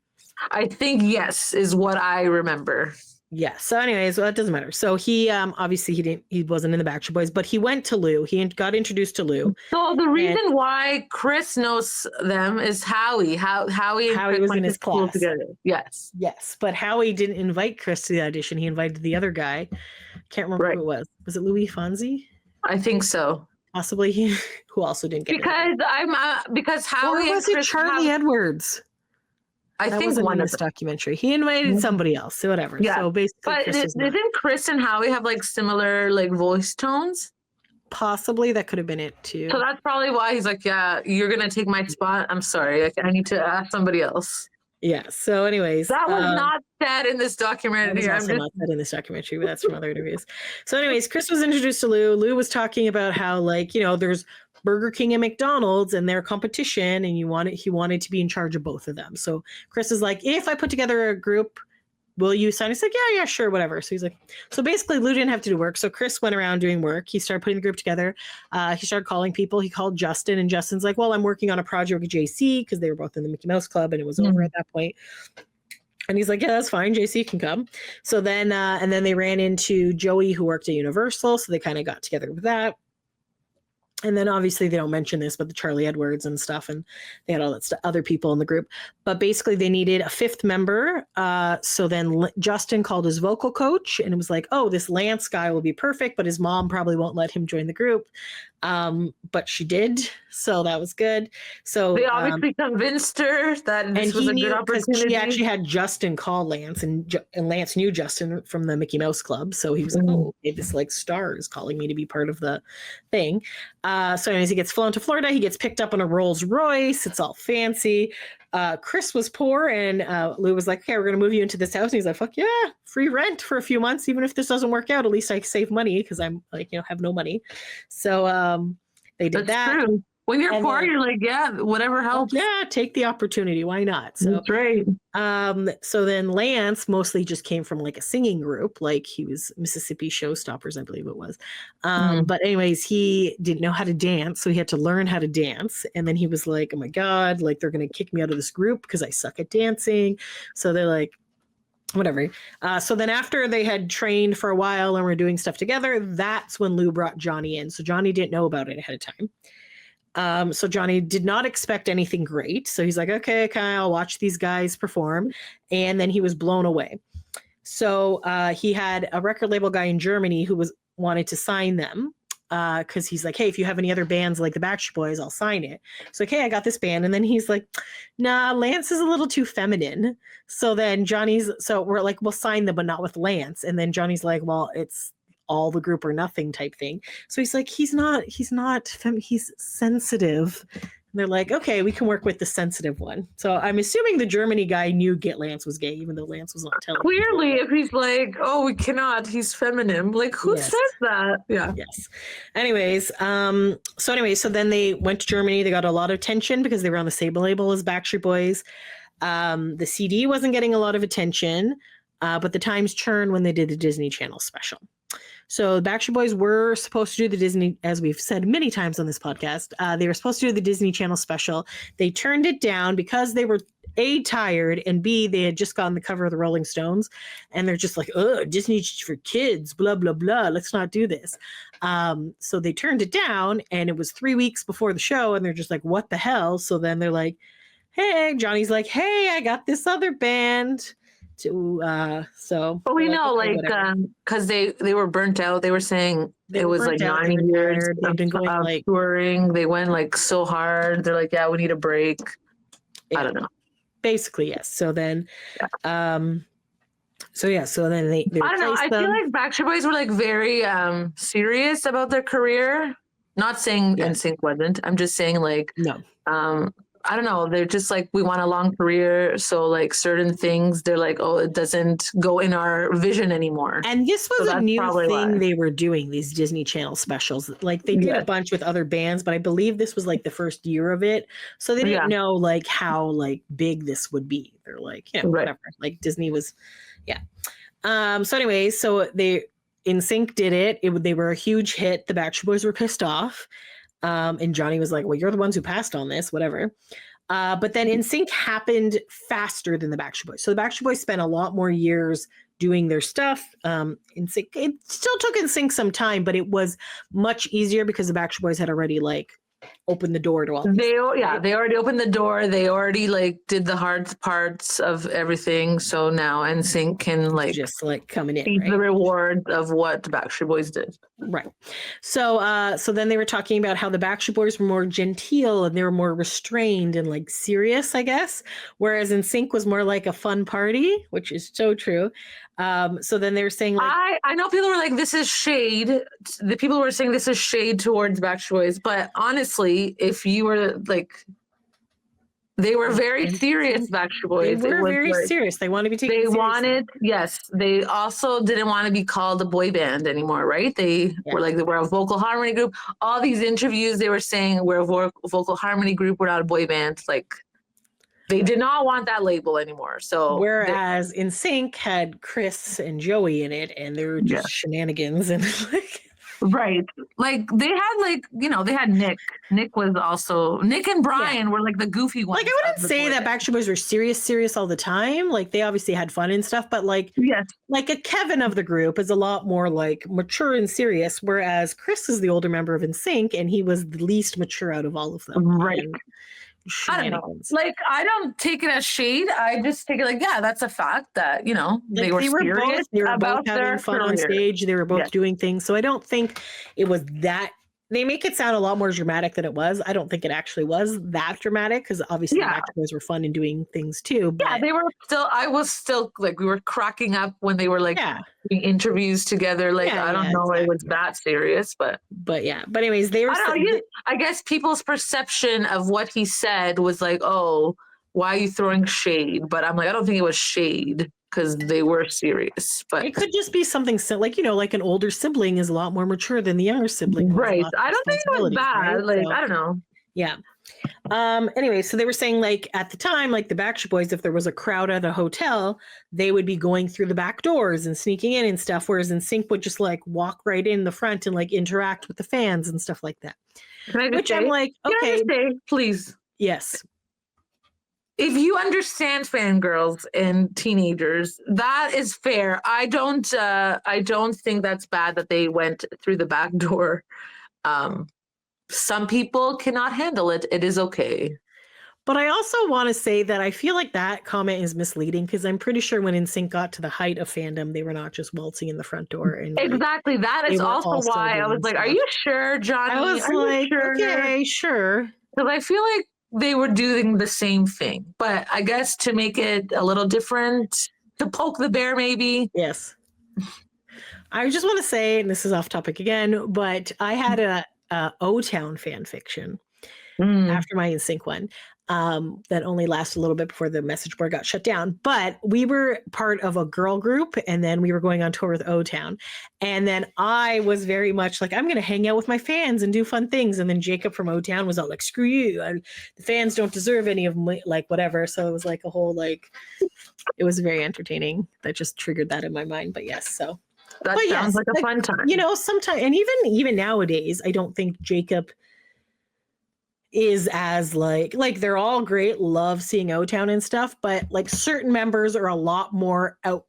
S10: I think yes, is what I remember.
S9: Yeah. So anyways, well, it doesn't matter. So he obviously he wasn't in the Backstreet Boys, but he went to Lou. He got introduced to Lou.
S10: So the reason why Chris knows them is Howie. Howie
S9: was in his class
S10: together. Yes.
S9: Yes. But Howie didn't invite Chris to the audition. He invited the other guy. Can't remember who it was. Was it Louis Fonzi?
S10: I think so.
S9: Possibly he who also didn't get
S10: because Howie
S9: or was it Charlie Edwards?
S10: I think
S9: wasn't
S10: one
S9: in
S10: of
S9: this documentary. He invited somebody else, so whatever.
S10: Yeah.
S9: So basically,
S10: but didn't Chris and Howie have like similar like voice tones?
S9: Possibly that could have been it too.
S10: So that's probably why he's like, yeah, you're gonna take my spot. I'm sorry, I need to ask somebody else.
S9: Yeah. So, anyways,
S10: that was not said in this documentary.
S9: That was also not said in this documentary, but that's from other interviews. So, anyways, Chris was introduced to Lou. Lou was talking about how, like, there's Burger King and McDonald's and their competition, and he wanted to be in charge of both of them. So Chris is like, if I put together a group, will you sign? He's like, yeah, sure, whatever. So he's like, so basically Lou didn't have to do work. So Chris went around doing work. He started putting the group together. He started calling people. He called Justin, and Justin's like, well, I'm working on a project with JC because they were both in the Mickey Mouse Club and it was over at that point. And he's like, yeah, that's fine. JC can come. So then, and then they ran into Joey, who worked at Universal. So they kind of got together with that. And then obviously they don't mention this, but the Charlie Edwards and stuff, and they had all that stuff, other people in the group. But basically they needed a fifth member. So then Justin called his vocal coach and it was like, oh, this Lance guy will be perfect, but his mom probably won't let him join the group. But she did. So that was good. So
S10: they obviously convinced her that this was a good opportunity.
S9: She actually had Justin call Lance, and Lance knew Justin from the Mickey Mouse Club. So he was like, oh, okay, this like star is calling me to be part of the thing. So anyways, he gets flown to Florida. He gets picked up on a Rolls Royce. It's all fancy. Chris was poor, and Lou was like, okay, we're going to move you into this house. And he's like, fuck yeah, free rent for a few months. Even if this doesn't work out, at least I save money because I'm like, have no money. So they did that.
S10: True. When you're
S9: And
S10: poor,
S9: then-
S10: you're like, yeah, whatever helps.
S9: Yeah, take the opportunity. Why not? So
S10: That's right.
S9: so then Lance mostly just came from like a singing group, like he was Mississippi Showstoppers, I believe it was. But anyways, he didn't know how to dance, so he had to learn how to dance. And then he was like, oh my God, like they're gonna kick me out of this group because I suck at dancing. So they're like, whatever. So then after they had trained for a while and were doing stuff together, that's when Lou brought Johnny in. So Johnny didn't know about it ahead of time. So Johnny did not expect anything great. So he's like, okay, I'll watch these guys perform. And then he was blown away. So he had a record label guy in Germany who wanted to sign them. Because he's like, hey, if you have any other bands like the Backstreet Boys, I'll sign it. So, okay, I got this band. And then he's like, nah, Lance is a little too feminine. So then we're like, we'll sign them, but not with Lance. And then Johnny's like, well, it's all the group or nothing type thing. So he's like, he's sensitive. And they're like, okay, we can work with the sensitive one. So I'm assuming the Germany guy knew Lance was gay, even though Lance was not telling him.
S10: Clearly, if he's like, oh, we cannot, he's feminine. Like, who
S9: Yes.
S10: says that? Yeah.
S9: Yes. Anyways, so then they went to Germany. They got a lot of attention because they were on the same label as Backstreet Boys. The CD wasn't getting a lot of attention, but the times turned when they did the Disney Channel special. So the Backstreet Boys were supposed to do the Disney, as we've said many times on this podcast, they were supposed to do the Disney Channel special. They turned it down because they were A, tired, and B, they had just gotten the cover of the Rolling Stones. And they're just like, oh, Disney's for kids, blah, blah, blah. Let's not do this. So they turned it down, and it was 3 weeks before the show. And they're just like, what the hell? So then they're like, hey, Johnny's like, hey, I got this other band.
S10: But we know,
S9: okay,
S10: because they were burnt out. They were saying it was like 9 years
S9: They've been going
S10: of
S9: like
S10: touring. They went like so hard. They're like, yeah, we need a break. I don't know.
S9: Basically, yes. So then, so then they
S10: I don't know. I feel like Backstreet Boys were like very serious about their career. Not saying NSYNC wasn't. I'm just saying like
S9: no.
S10: I don't know. They're just like, we want a long career. So like certain things, they're like, oh, it doesn't go in our vision anymore.
S9: And this was a new thing
S10: why.
S9: they were doing, these Disney Channel specials. Like they did a bunch with other bands, but I believe this was like the first year of it. So they didn't know like how like big this would be. They're like, whatever. Like Disney was, So anyways, so NSYNC did it. They were a huge hit. The Backstreet Boys were pissed off. And Johnny was like, well, you're the ones who passed on this, whatever. But then NSYNC happened faster than the Backstreet Boys. So the Backstreet Boys spent a lot more years doing their stuff. NSYNC, it still took NSYNC some time, but it was much easier because the Backstreet Boys had already like opened the door to all this.
S10: They already opened the door. They already like did the hard parts of everything. So now NSYNC can like
S9: just like coming in,
S10: see the reward of what the Backstreet Boys did.
S9: Right. So then they were talking about how the Backstreet Boys were more genteel and they were more restrained and like serious, I guess. Whereas NSYNC was more like a fun party, which is so true. So then they were saying like,
S10: I know people were like, this is shade. The people were saying this is shade towards Backstreet Boys. But honestly, if you were like, they were very serious, Backstreet Boys.
S9: They were very serious. They wanted to be taken seriously.
S10: They also didn't want to be called a boy band anymore, right? They were like, they were a vocal harmony group. All these interviews, they were saying we're a vocal harmony group, we're not a boy band. Like, they did not want that label anymore. So
S9: whereas NSYNC had Chris and Joey in it, and they were just shenanigans and like
S10: right. Like they had like, they had Nick. Nick and Brian were like the goofy ones.
S9: Like I wouldn't say that Backstreet Boys were serious all the time. Like they obviously had fun and stuff, but like like a Kevin of the group is a lot more like mature and serious, whereas Chris is the older member of NSYNC and he was the least mature out of all of them.
S10: Right. I don't know. Like, I don't take it as shade. I just take it like, that's a fact that, they were serious about having fun on stage.
S9: They were both doing things. So I don't think it was that. They make it sound a lot more dramatic than it was. I don't think it actually was that dramatic because obviously the Backstreet Boys were fun and doing things too. But
S10: they were still, I was still like, we were cracking up when they were like doing interviews together. Like, I don't know, it was that serious, but
S9: anyways, they were,
S10: I guess people's perception of what he said was like, oh, why are you throwing shade? But I'm like, I don't think it was shade. Because they were serious, but
S9: it could just be something like like an older sibling is a lot more mature than the younger sibling.
S10: Right. I don't think it was bad. Right? Like I don't know.
S9: Yeah. Anyway, so they were saying like at the time, like the Backstreet Boys, if there was a crowd at a hotel, they would be going through the back doors and sneaking in and stuff, whereas NSYNC would just like walk right in the front and like interact with the fans and stuff like that.
S10: Can I just
S9: Which
S10: say?
S9: I'm like,
S10: Can I
S9: okay,
S10: just say, please?
S9: yes.
S10: If you understand fangirls and teenagers, that is fair. I don't think that's bad that they went through the back door. Some people cannot handle it. It is okay.
S9: But I also want to say that I feel like that comment is misleading because I'm pretty sure when NSYNC got to the height of fandom, they were not just waltzing in the front door. And like,
S10: Exactly. That is also why I was like, "Are you sure, Johnny?"
S9: I was like, "Okay, sure."
S10: Because I feel like they were doing the same thing, but I guess to make it a little different, to poke the bear, maybe.
S9: Yes. I just want to say, and this is off topic again, but I had a O-Town fan fiction after my NSYNC one that only lasted a little bit before the message board got shut down. But we were part of a girl group, and then we were going on tour with O-Town. And then I was very much like, I'm going to hang out with my fans and do fun things. And then Jacob from O-Town was all like, screw you. The fans don't deserve any of my, like, whatever. So it was like a whole, like, it was very entertaining. That just triggered that in my mind. But yes, so.
S10: That
S9: but
S10: sounds
S9: yes,
S10: like a fun time.
S9: You know, sometimes, and even nowadays, I don't think Jacob is as like they're all great, love seeing O-Town and stuff, but like certain members are a lot more out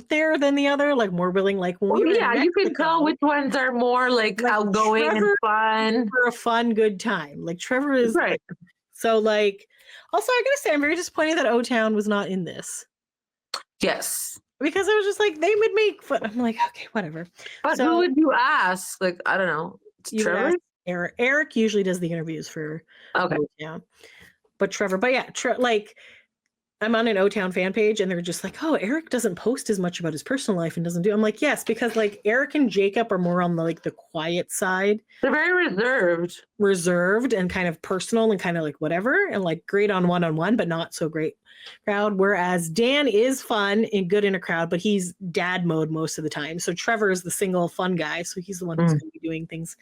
S9: there than the other, like more willing. Like when we were in
S10: you can tell which ones are more like outgoing and fun
S9: for a fun, good time. Like Trevor is
S10: right.
S9: So like, also I gotta say, I'm very disappointed that O-Town was not in this.
S10: Yes.
S9: Because I was just like, they would make fun. I'm like, okay, whatever.
S10: But who would you ask? Like, I don't know. Trevor?
S9: Eric usually does the interviews for O-Town. But Trevor, but yeah, like I'm on an O-Town fan page and they're just like, oh, Eric doesn't post as much about his personal life and doesn't do. I'm like, yes, because like Eric and Jacob are more on the like the quiet side.
S10: They're very
S9: reserved and kind of personal and kind of like whatever, and like great on one-on-one, but not so great crowd. Whereas Dan is fun and good in a crowd, but he's dad mode most of the time. So Trevor is the single fun guy. So he's the one who's going to be doing things.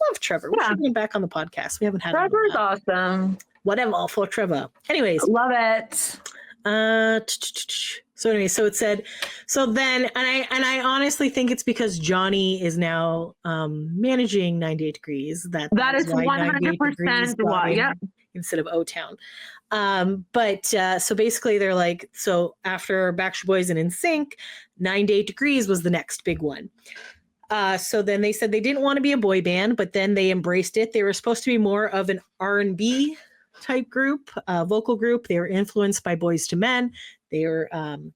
S9: Love Trevor. We should get him back on the podcast. We haven't had
S10: Trevor's awesome.
S9: Whatever for Trevor. Anyways.
S10: Love it.
S9: So anyway, so it said, so then, and I honestly think it's because Johnny is now managing 98 Degrees. That is
S10: 100% why, yeah.
S9: Instead of O-Town. But so basically they're like, so after Backstreet Boys and NSYNC, 98 Degrees was the next big one. So then they said they didn't want to be a boy band, but then they embraced it. They were supposed to be more of an R&B type group, vocal group. They were influenced by Boys to Men. They were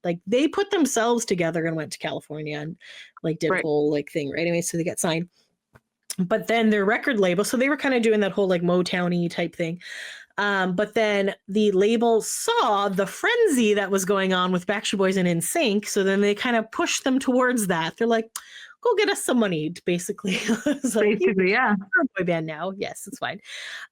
S9: like, they put themselves together and went to California and like did a whole like thing, right? Anyway, so they got signed. But then their record label, so they were kind of doing that whole like Motown-y type thing. But then the label saw the frenzy that was going on with Backstreet Boys and NSYNC. So then they kind of pushed them towards that. They're like, go get us some money, basically.
S10: Basically, yeah.
S9: We're a boy band now. Yes, it's fine.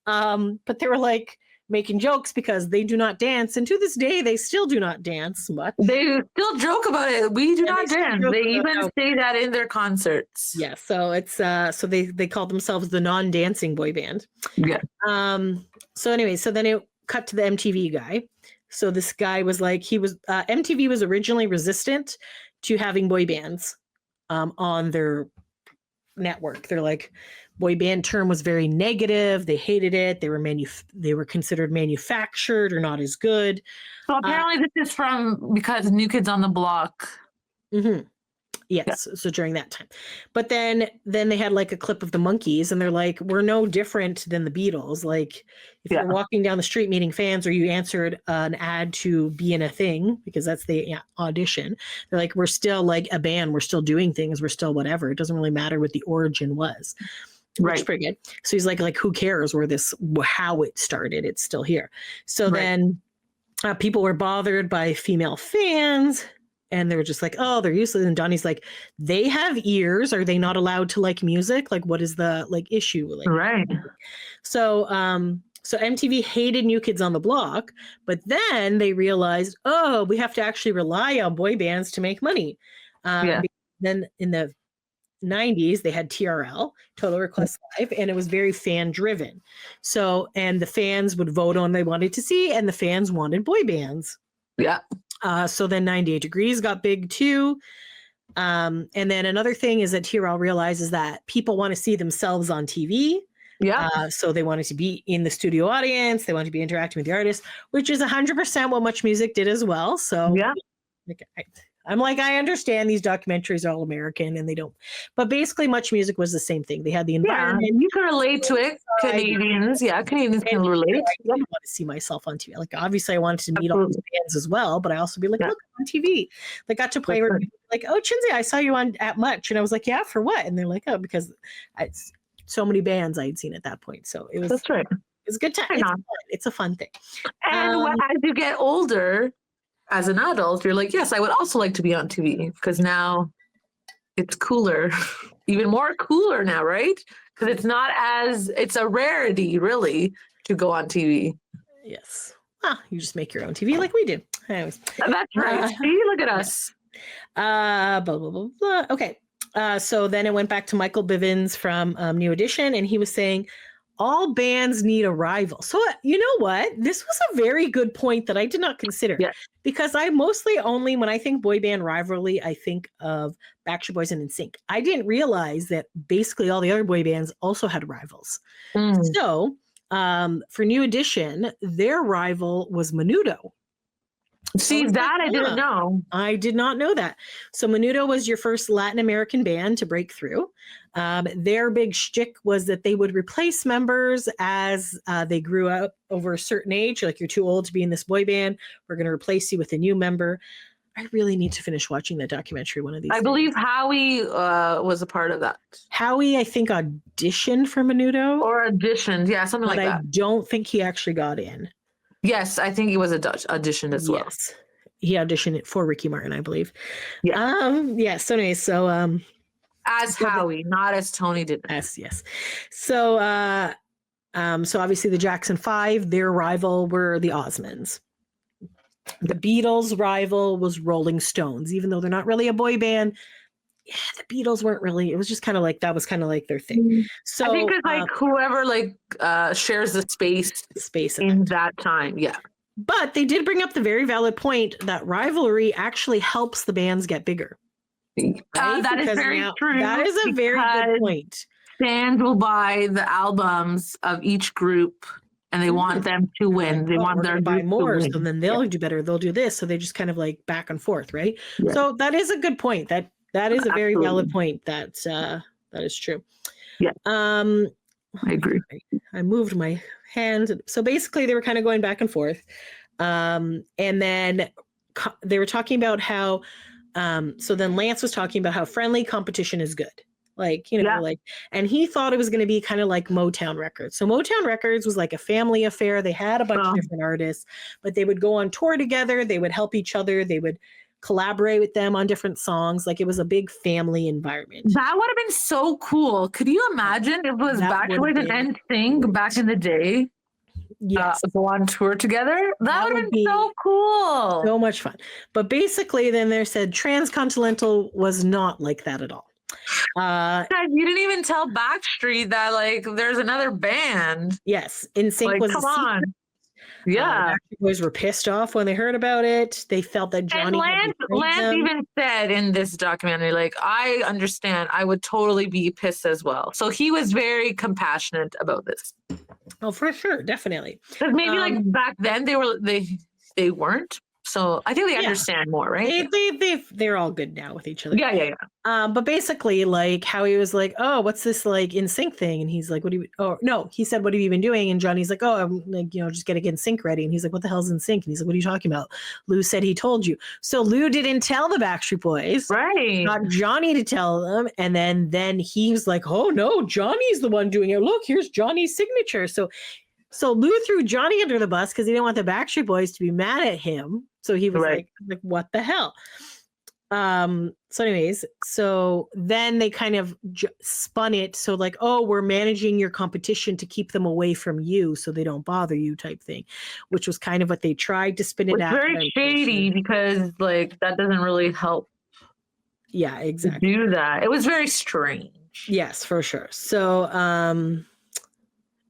S9: But they were like making jokes because they do not dance. And to this day, they still do not dance much.
S10: They still joke about it. We do not dance. They even say that in their concerts.
S9: Yeah. So it's, so they call themselves the non-dancing boy band.
S10: Yeah.
S9: So anyway, so then it cut to the MTV guy. So this guy was like, MTV was originally resistant to having boy bands on their network. They're like, boy band term was very negative. They hated it. They were considered manufactured or not as good.
S10: So apparently this is because New Kids on the Block.
S9: Mm-hmm. Yes. Yeah. So during that time, but then they had like a clip of the Monkees and they're like, we're no different than the Beatles. Like if you're walking down the street meeting fans or you answered an ad to be in a thing, because that's the audition, they're like, we're still like a band. We're still doing things. We're still whatever. It doesn't really matter what the origin was. Right. Which is pretty good. So he's like, who cares how it started? It's still here. So then people were bothered by female fans. And they're just like, oh, they're useless. And Donnie's like, they have ears. Are they not allowed to like music? Like, what is the like issue? Like,
S10: right.
S9: So, so MTV hated New Kids on the Block, but then they realized, oh, we have to actually rely on boy bands to make money. Then in the 90s, they had TRL, Total Request Live, and it was very fan driven. So, and the fans would vote on they wanted to see, and the fans wanted boy bands.
S10: Yeah.
S9: So then 98 Degrees got big too. And then another thing is that TRL realizes that people want to see themselves on TV.
S10: Yeah.
S9: So they wanted to be in the studio audience. They wanted to be interacting with the artists, which is 100% what Much Music did as well. So
S10: Yeah.
S9: like, I'm like, I understand these documentaries are all American and they don't, but basically Much Music was the same thing. They had the
S10: Yeah.
S9: environment.
S10: You can relate to it. Canadians. Yeah. Canadians can relate.
S9: I didn't want to see myself on TV. Like, obviously I wanted to meet all these bands as well, but I also be like, look, I'm on TV. They got to play where people were like, oh, Chinzi, I saw you on at Much. And I was like, yeah, for what? And they're like, oh, because so many bands I had seen at that point. So it was,
S10: That's right.
S9: it was a good time. It's a fun thing.
S10: And as you get older, as an adult, you're like, yes, I would also like to be on TV because now it's cooler, even more cooler now, right? Because it's a rarity really to go on TV.
S9: Yes. You just make your own TV like we do. Anyways.
S10: That's right. See, look at us.
S9: Blah, blah, blah, blah. Okay. So then it went back to Michael Bivins from New Edition, and he was saying, all bands need a rival. So you know what? This was a very good point that I did not consider.
S10: Yeah.
S9: Because I mostly only, when I think boy band rivalry, I think of Backstreet Boys and NSYNC. I didn't realize that basically all the other boy bands also had rivals. So for New Edition, their rival was Menudo.
S10: See, that I didn't know.
S9: I did not know that. So Menudo was your first Latin American band to break through. Their big shtick was that they would replace members as they grew up over a certain age. Like, you're too old to be in this boy band. We're going to replace you with a new member. I really need to finish watching that documentary one of these days.
S10: I believe Howie was a part of that.
S9: Howie, I think, auditioned for Menudo.
S10: Or auditioned. Yeah, something like that.
S9: But I don't think he actually got in.
S10: Yes, I think he was auditioned as well.
S9: Yes. He auditioned for Ricky Martin, I believe.
S10: Yeah.
S9: So anyway,
S10: as Howie, not as Tony did.
S9: Yes. So so obviously the Jackson 5, their rival were the Osmonds. The Beatles' rival was Rolling Stones, even though they're not really a boy band. Yeah, the Beatles weren't really. It was just kind of like that was kind of like their thing. So
S10: I think it's like whoever shares the space in that time. Yeah.
S9: But they did bring up the very valid point that rivalry actually helps the bands get bigger. Right?
S10: That is very true.
S9: That is a very good point.
S10: Fans will buy the albums of each group and they want them to win. They want their
S9: to buy more,
S10: to win.
S9: so then they'll do better. They'll do this. So they just kind of like back and forth, right? Yeah. So that is a good point. That is a very valid point. That is true.
S10: Yeah. I agree.
S9: I moved my hand. So basically they were kind of going back and forth. And then they were talking about how, so then Lance was talking about how friendly competition is good. And he thought it was going to be kind of like Motown Records. So Motown Records was like a family affair. They had a bunch of different artists, but they would go on tour together. They would help each other. They would collaborate with them on different songs. Like, it was a big family environment.
S10: That would have been so cool. Could you imagine if it was Backstreet Boys and NSYNC back in the day?
S9: Yes.
S10: Go on tour together. That would have been so cool.
S9: So much fun. But basically then they said Transcontinental was not like that at all.
S10: You didn't even tell Backstreet that there's another band.
S9: Yes. NSYNC was
S10: come on. Yeah.
S9: Backstreet Boys were pissed off when they heard about it. They felt that Johnny.
S10: And Lance even said in this documentary, I understand. I would totally be pissed as well. So he was very compassionate about this.
S9: Oh, for sure, definitely.
S10: Because maybe back then they weren't. So I think they understand more, right?
S9: They're all good now with each other.
S10: Yeah.
S9: But basically, how he was like, oh, what's this NSYNC thing? And he's like, what do you? Oh no, he said, what have you been doing? And Johnny's like, oh, I'm just getting NSYNC ready. And he's like, what the hell's NSYNC? And he's like, what are you talking about? Lou said he told you. So Lou didn't tell the Backstreet Boys,
S10: right?
S9: Got Johnny to tell them, and then he was like, oh no, Johnny's the one doing it. Look, here's Johnny's signature. So Lou threw Johnny under the bus because he didn't want the Backstreet Boys to be mad at him. So he was like, what the hell? So anyways, so then they kind of spun it. So oh, we're managing your competition to keep them away from you so they don't bother you type thing, which was kind of what they tried to spin it out.
S10: It's very shady because that doesn't really help
S9: Yeah, exactly.
S10: Do that. It was very strange.
S9: Yes, for sure. So,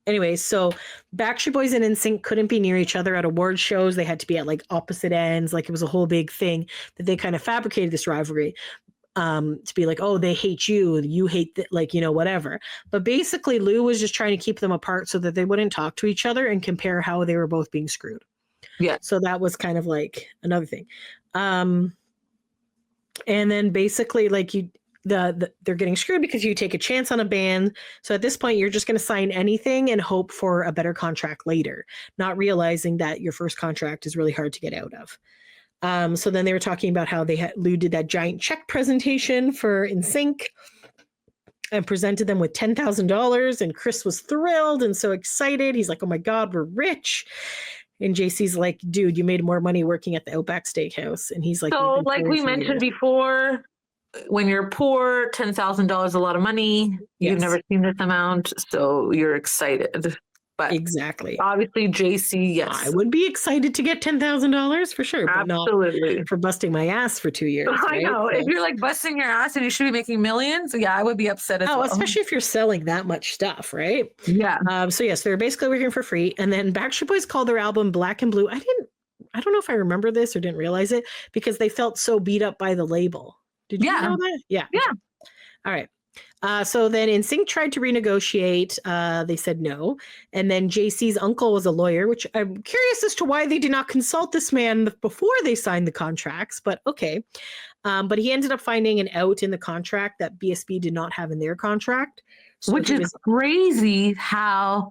S9: anyway, so Backstreet Boys and NSYNC couldn't be near each other at award shows. They had to be at like opposite ends. Like it was a whole big thing that they kind of fabricated this rivalry to be like, oh, they hate you, you hate like, you know, whatever. But basically, Lou was just trying to keep them apart so that they wouldn't talk to each other and compare how they were both being screwed.
S10: Yeah.
S9: So that was kind of like another thing. And then basically, like they're getting screwed because you take a chance on a band. So at this point, you're just going to sign anything and hope for a better contract later, not realizing that your first contract is really hard to get out of. So then they were talking about how Lou did that giant check presentation for NSYNC and presented them with $10,000, and Chris was thrilled and so excited. He's like, "Oh my God, we're rich." And JC's like, "Dude, you made more money working at the Outback Steakhouse." And he's like,
S10: so like we mentioned before, when you're poor, $10,000 is a lot of money. You've never seen this amount, so you're excited. But
S9: exactly.
S10: Obviously, JC, yes.
S9: I would be excited to get $10,000 for sure. But
S10: absolutely.
S9: Not for busting my ass for 2 years.
S10: I know. So, if you're like busting your ass and you should be making millions, yeah, I would be upset as well.
S9: Especially if you're selling that much stuff, right?
S10: Yeah.
S9: So yes, they're basically working for free. And then Backstreet Boys called their album Black and Blue. I don't know if I remember this or didn't realize it because they felt so beat up by the label. Did you know that? Yeah.
S10: Yeah.
S9: All right. So then NSYNC tried to renegotiate. They said no. And then JC's uncle was a lawyer, which I'm curious as to why they did not consult this man before they signed the contracts, but okay. But he ended up finding an out in the contract that BSB did not have in their contract. So
S10: which is crazy how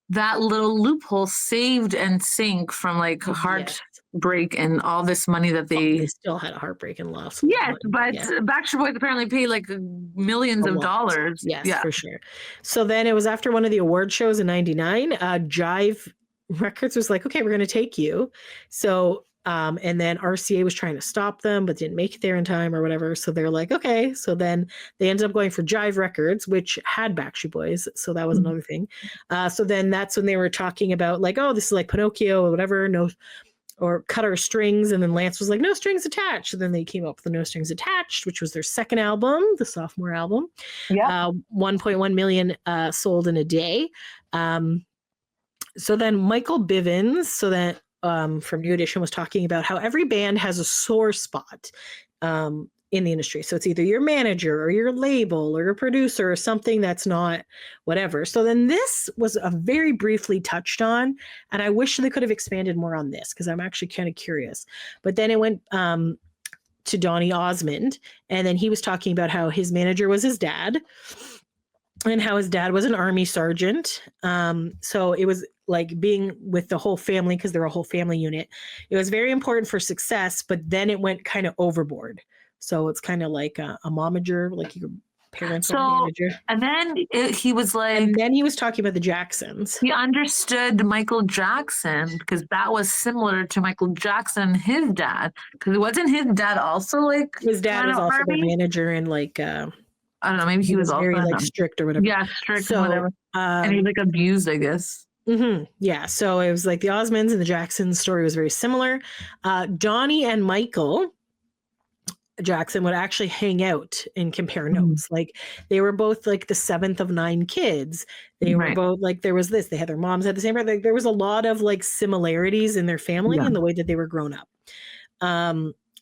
S10: that little loophole saved NSYNC from like heartbreak and all this money that they
S9: still had a heartbreak and loss.
S10: Yes, but Backstreet Boys apparently paid like millions of dollars.
S9: Yes, for sure. So then it was after one of the award shows in '99, Jive Records was like, "Okay, we're going to take you." So and then RCA was trying to stop them, but didn't make it there in time or whatever. So they're like, okay. So then they ended up going for Jive Records, which had Backstreet Boys. So that was another thing. So then that's when they were talking about like, oh, this is like Pinocchio or whatever. No, or Cut Our Strings. And then Lance was like, No Strings Attached. So then they came up with the No Strings Attached, which was their second album, the sophomore album.
S10: Yeah.
S9: 1.1 million sold in a day. So then Michael Bivins, from New Edition, was talking about how every band has a sore spot in the industry. So it's either your manager or your label or your producer or something that's not whatever. So then this was a very briefly touched on, and I wish they could have expanded more on this because I'm actually kind of curious. But then it went to Donny Osmond, and then he was talking about how his manager was his dad and how his dad was an army sergeant. So it was like being with the whole family, because they're a whole family unit. It was very important for success, but then it went kind of overboard. So it's kind of like a momager, like your parents are manager.
S10: And then he was like...
S9: And then he was talking about the Jacksons.
S10: He understood Michael Jackson because that was similar to Michael Jackson, his dad. Because wasn't his dad also like...
S9: His dad was also the manager and like...
S10: I don't know, maybe he was also
S9: very like strict or whatever.
S10: Yeah, strict or whatever. And he like abused, I guess.
S9: Mm-hmm. Yeah, so it was like the Osmonds and the Jacksons story was very similar. Donnie and Michael Jackson would actually hang out and compare notes. Like they were both like the seventh of 9 kids. They were both like, there was this, they had their moms at the same time. Like, there was a lot of like similarities in their family and the way that they were grown up.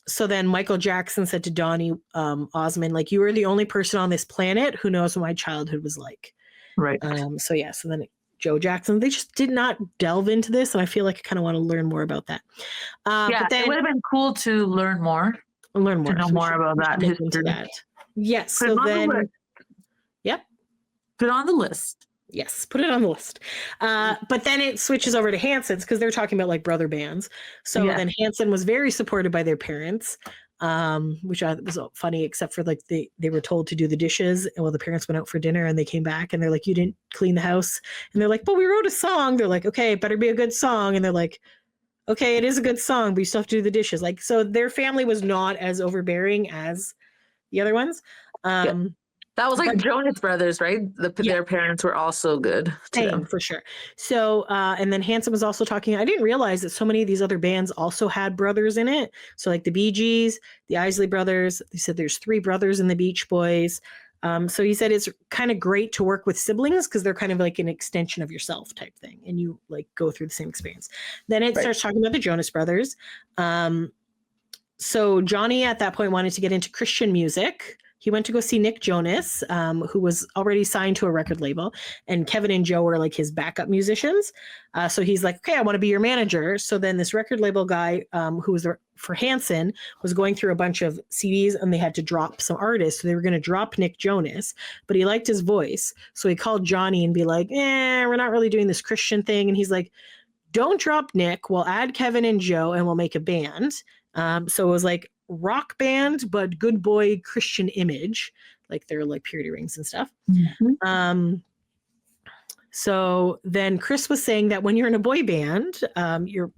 S9: So then Michael Jackson said to Donnie Osmond, like, you are the only person on this planet who knows what my childhood was like.
S10: Right.
S9: So then Joe Jackson, they just did not delve into this. And I feel like I kind of want to learn more about that.
S10: But then, it would have been cool to learn more.
S9: To know
S10: more about that history.
S9: Yes. So then, yep.
S10: Put it on the list.
S9: Yes, put it on the list. But then it switches over to Hanson's because they're talking about like brother bands. So then Hanson was very supported by their parents, which I was funny, except for like they were told to do the dishes. And the parents went out for dinner and they came back and they're like, you didn't clean the house. And they're like, but we wrote a song. They're like, okay, it better be a good song. And they're like, okay, it is a good song, but you still have to do the dishes. Like, so their family was not as overbearing as the other ones.
S10: That's That was like Jonas Brothers, right? Their parents were also good to
S9: Same,
S10: them.
S9: for sure. So, and then Hanson was also talking. I didn't realize that so many of these other bands also had brothers in it. So, like the Bee Gees, the Isley Brothers. They said there's 3 brothers in the Beach Boys. So he said it's kind of great to work with siblings because they're kind of like an extension of yourself type thing, and you like go through the same experience. Then it starts talking about the Jonas Brothers. So Johnny at that point wanted to get into Christian music. He went to go see Nick Jonas, who was already signed to a record label, and Kevin and Joe were like his backup musicians. So he's like, okay, I want to be your manager. So then this record label guy, who was for Hanson, was going through a bunch of CDs, and they had to drop some artists. So they were going to drop Nick Jonas, but he liked his voice. So he called Johnny and be like, we're not really doing this Christian thing. And he's like, don't drop Nick. We'll add Kevin and Joe, and we'll make a band. So it was like rock band, but good boy Christian image, like they're like purity rings and stuff. So then Chris was saying that when you're in a boy band, you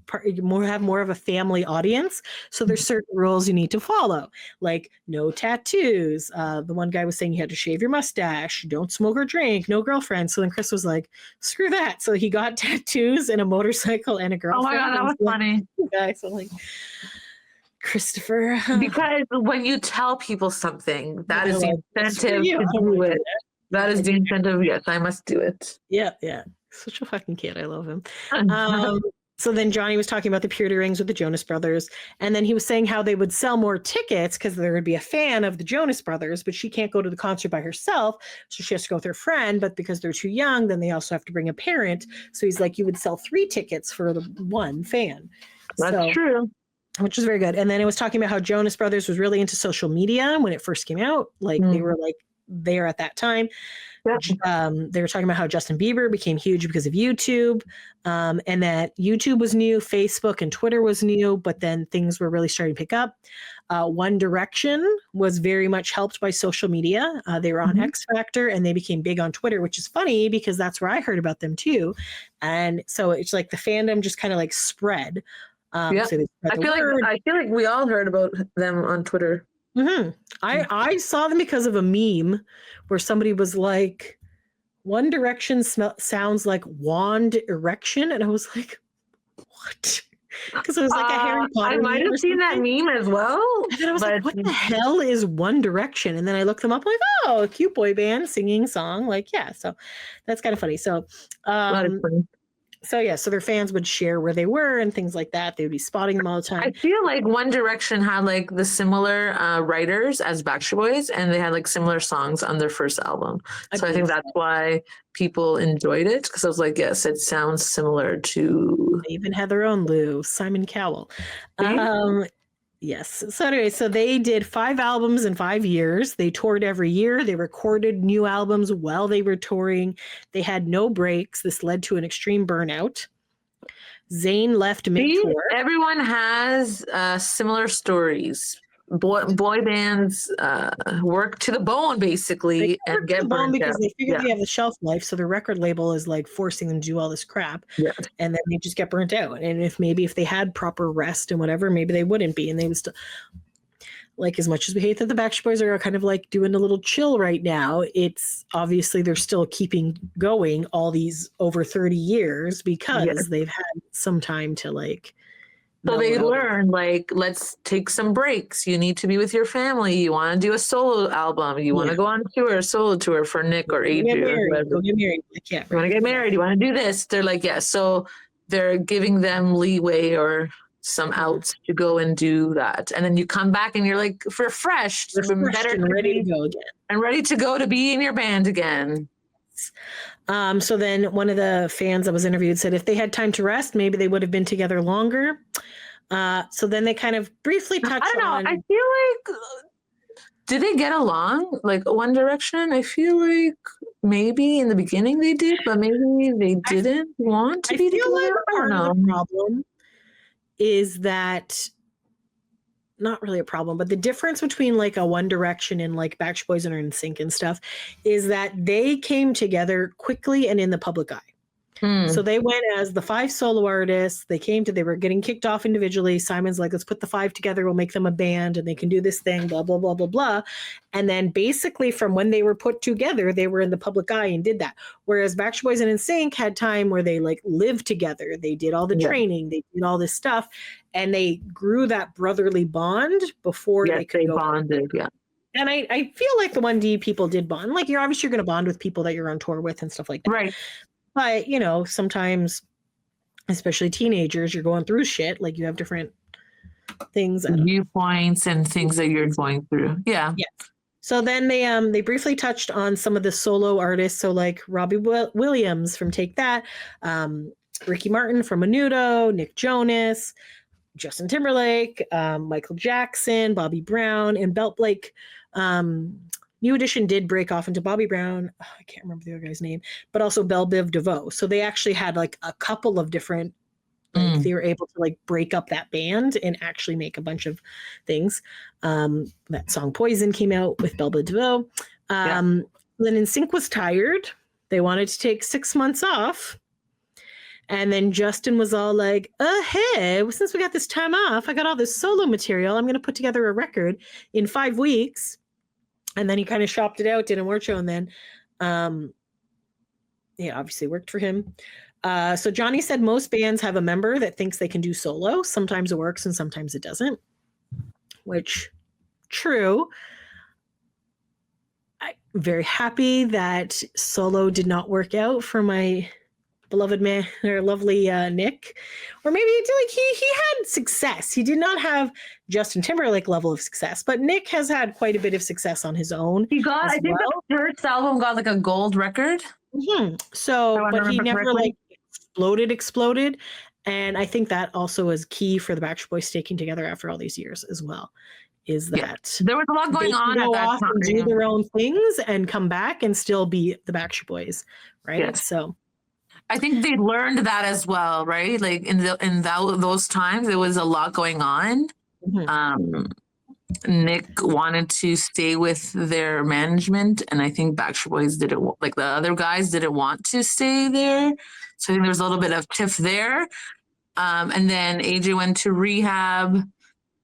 S9: have more of a family audience. So there's certain rules you need to follow, like no tattoos. The one guy was saying you had to shave your mustache, don't smoke or drink, no girlfriend. So then Chris was like, screw that. So he got tattoos and a motorcycle and a girlfriend.
S10: Oh my God, that was funny.
S9: Yeah, so like, Christopher.
S10: Because when you tell people something, that is the
S9: like,
S10: incentive to do it. That is the incentive. Yes, I must do it.
S9: Yeah. Such a fucking kid. I love him. So then Johnny was talking about the purity rings with the Jonas Brothers. And then he was saying how they would sell more tickets because there would be a fan of the Jonas Brothers, but she can't go to the concert by herself. So she has to go with her friend. But because they're too young, then they also have to bring a parent. So he's like, you would sell 3 tickets for the one fan.
S10: That's true.
S9: Which was very good. And then it was talking about how Jonas Brothers was really into social media when it first came out. Like they were like there at that time. They were talking about how Justin Bieber became huge because of YouTube, and that YouTube was new, Facebook and Twitter was new, but then things were really starting to pick up. One Direction was very much helped by social media. They were on X Factor and they became big on Twitter, which is funny because that's where I heard about them too. And so it's like the fandom just kind of like spread. So
S10: I feel like we all heard about them on Twitter.
S9: I saw them because of a meme where somebody was like, One Direction sounds like wand erection, and I was like, what? Because it was like a Harry Potter.
S10: I might have seen that meme as well.
S9: And then I was like, what the hell is One Direction? And then I looked them up, like, oh, a cute boy band singing song. Like, yeah, so that's kind of funny. So so their fans would share where they were and things like that. They would be spotting them all the time.
S10: I feel like One Direction had like the similar writers as Backstreet Boys, and they had like similar songs on their first album. So I think that's why people enjoyed it, because I was like, yes, it sounds similar to.
S9: They even had their own Lou, Simon Cowell. Yes. So anyway, so they did 5 albums in 5 years. They toured every year. They recorded new albums while they were touring. They had no breaks. This led to an extreme burnout. Zayn left mid-tour.
S10: Everyone has similar stories. Boy bands work to the bone, basically, and get burned
S9: because
S10: out.
S9: they figure they have a shelf life, so the record label is like forcing them to do all this crap, and then they just get burnt out. And if they had proper rest and whatever, maybe they wouldn't be, and they would still, like, as much as we hate that the Backstreet Boys are kind of like doing a little chill right now, it's obviously they're still keeping going all these over 30 years because they've had some time to like.
S10: So they learn, like, let's take some breaks. You need to be with your family. You want to do a solo album. You want to go on tour, a solo tour for Nick or Adrian.
S9: Go get married. You
S10: want to get married. You want to do this. They're like, yeah. So they're giving them leeway or some outs to go and do that. And then you come back and you're like refreshed and
S9: ready to go again.
S10: And ready to go to be in your band again.
S9: So then one of the fans that was interviewed said if they had time to rest, maybe they would have been together longer. So then they kind of briefly touched on.
S10: I don't know. I feel like, did they get along? Like One Direction? I feel like maybe in the beginning they did, but maybe they didn't want to be together. I feel like
S9: part of the problem is that, not really a problem, but the difference between like a One Direction and like Backstreet Boys and NSYNC and stuff is that they came together quickly and in the public eye. So they went as the 5 solo artists. They were getting kicked off individually. Simon's like, let's put the 5 together. We'll make them a band and they can do this thing, blah, blah, blah, blah, blah. And then basically from when they were put together, they were in the public eye and did that. Whereas Backstreet Boys and NSYNC had time where they like lived together. They did all the training. They did all this stuff. And they grew that brotherly bond before they could go.
S10: Bonded, yeah.
S9: And I feel like the 1D people did bond. Like you're obviously going to bond with people that you're on tour with and stuff like that.
S10: Right.
S9: But, you know, sometimes, especially teenagers, you're going through shit. Like you have different things.
S10: Viewpoints and things that you're going through. Yeah.
S9: Yeah. So then they briefly touched on some of the solo artists. So like Robbie Williams from Take That, Ricky Martin from Menudo, Nick Jonas, Justin Timberlake, Michael Jackson, Bobby Brown, and Belt Blake. New Edition did break off into Bobby Brown. Oh, I can't remember the other guy's name, but also Belle Biv DeVoe. So they actually had like a couple of different, like they were able to like break up that band and actually make a bunch of things. That song Poison came out with Belle Biv DeVoe. Then NSYNC was tired. They wanted to take 6 months off. And then Justin was all like, hey, since we got this time off, I got all this solo material. I'm going to put together a record in 5 weeks. And then he kind of shopped it out, did a more show, and then, obviously worked for him. So Johnny said most bands have a member that thinks they can do solo. Sometimes it works and sometimes it doesn't, which, true. I'm very happy that solo did not work out for my beloved man or lovely Nick, or maybe like he had success. He did not have Justin Timberlake level of success, but Nick has had quite a bit of success on his own.
S10: He got, I think the first album got like a gold record.
S9: So, but he never like exploded. And I think that also is key for the Backstreet Boys sticking together after all these years as well. Is that
S10: there was a lot going on at that time.
S9: Do their own things and come back and still be the Backstreet Boys, right?
S10: Yes.
S9: So
S10: I think they learned that as well, right? Like in those times, there was a lot going on. Nick wanted to stay with their management, and I think Backstreet Boys didn't, like the other guys didn't want to stay there. So I think there was a little bit of tiff there. And then AJ went to rehab.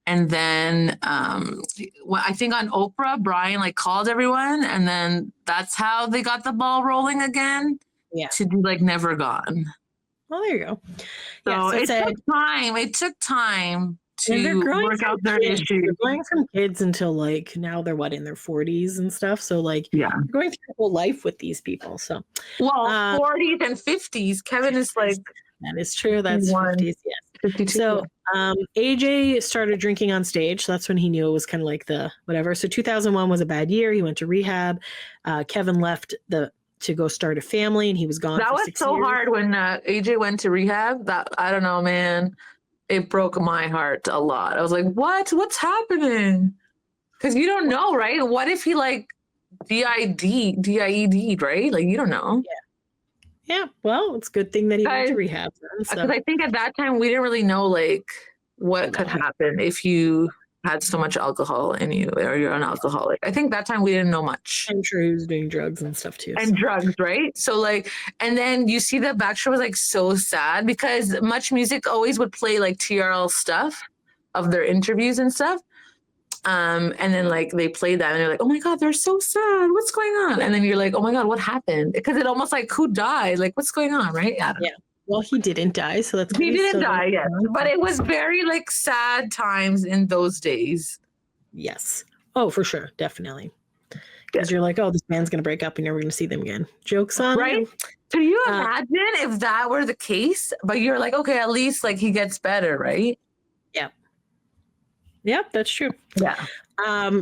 S10: And then I think on Oprah, Brian like called everyone, and then that's how they got the ball rolling again.
S9: Yeah.
S10: To be like never gone.
S9: Well, there you go.
S10: So it took time. It took time to work out their issues.
S9: They're going from kids until like now they're in their 40s and stuff. So like you're going through whole life with these people. So
S10: 40s and 50s. Kevin is like
S9: that is true. That's 50s, yes.
S10: 52.
S9: So AJ started drinking on stage. So that's when he knew it was kind of like the whatever. So 2001 was a bad year. He went to rehab. Kevin left to go start a family, and he was gone.
S10: That was so hard when AJ went to rehab. That I don't know, man. It broke my heart a lot. I was like, what's happening? Because you don't know, right? What if he like DIED, right? Like you don't know.
S9: Yeah. Well, it's a good thing that he went to rehab.
S10: Because I think at that time we didn't really know like what could happen if you had so much alcohol in you or you're an alcoholic. I think that time we didn't know much.
S9: I'm sure he was doing drugs and stuff too.
S10: And drugs, right? So like, and then you see that Backstreet was like so sad because Much Music always would play like TRL stuff of their interviews and stuff. And then like they played that and they're like, oh my God, they're so sad. What's going on? And then you're like, oh my God, what happened? Because it almost like who died? Like what's going on, right? Yeah.
S9: Well, he didn't die, so that's
S10: he didn't die yet. But it was very like sad times in those days.
S9: Yes. Oh, for sure, definitely. Because you're like, oh, this band's gonna break up, and you're never gonna see them again. Jokes on
S10: right?
S9: you.
S10: Can you imagine if that were the case? But you're like, okay, at least like he gets better, right?
S9: Yeah. Yep, that's true.
S10: Yeah.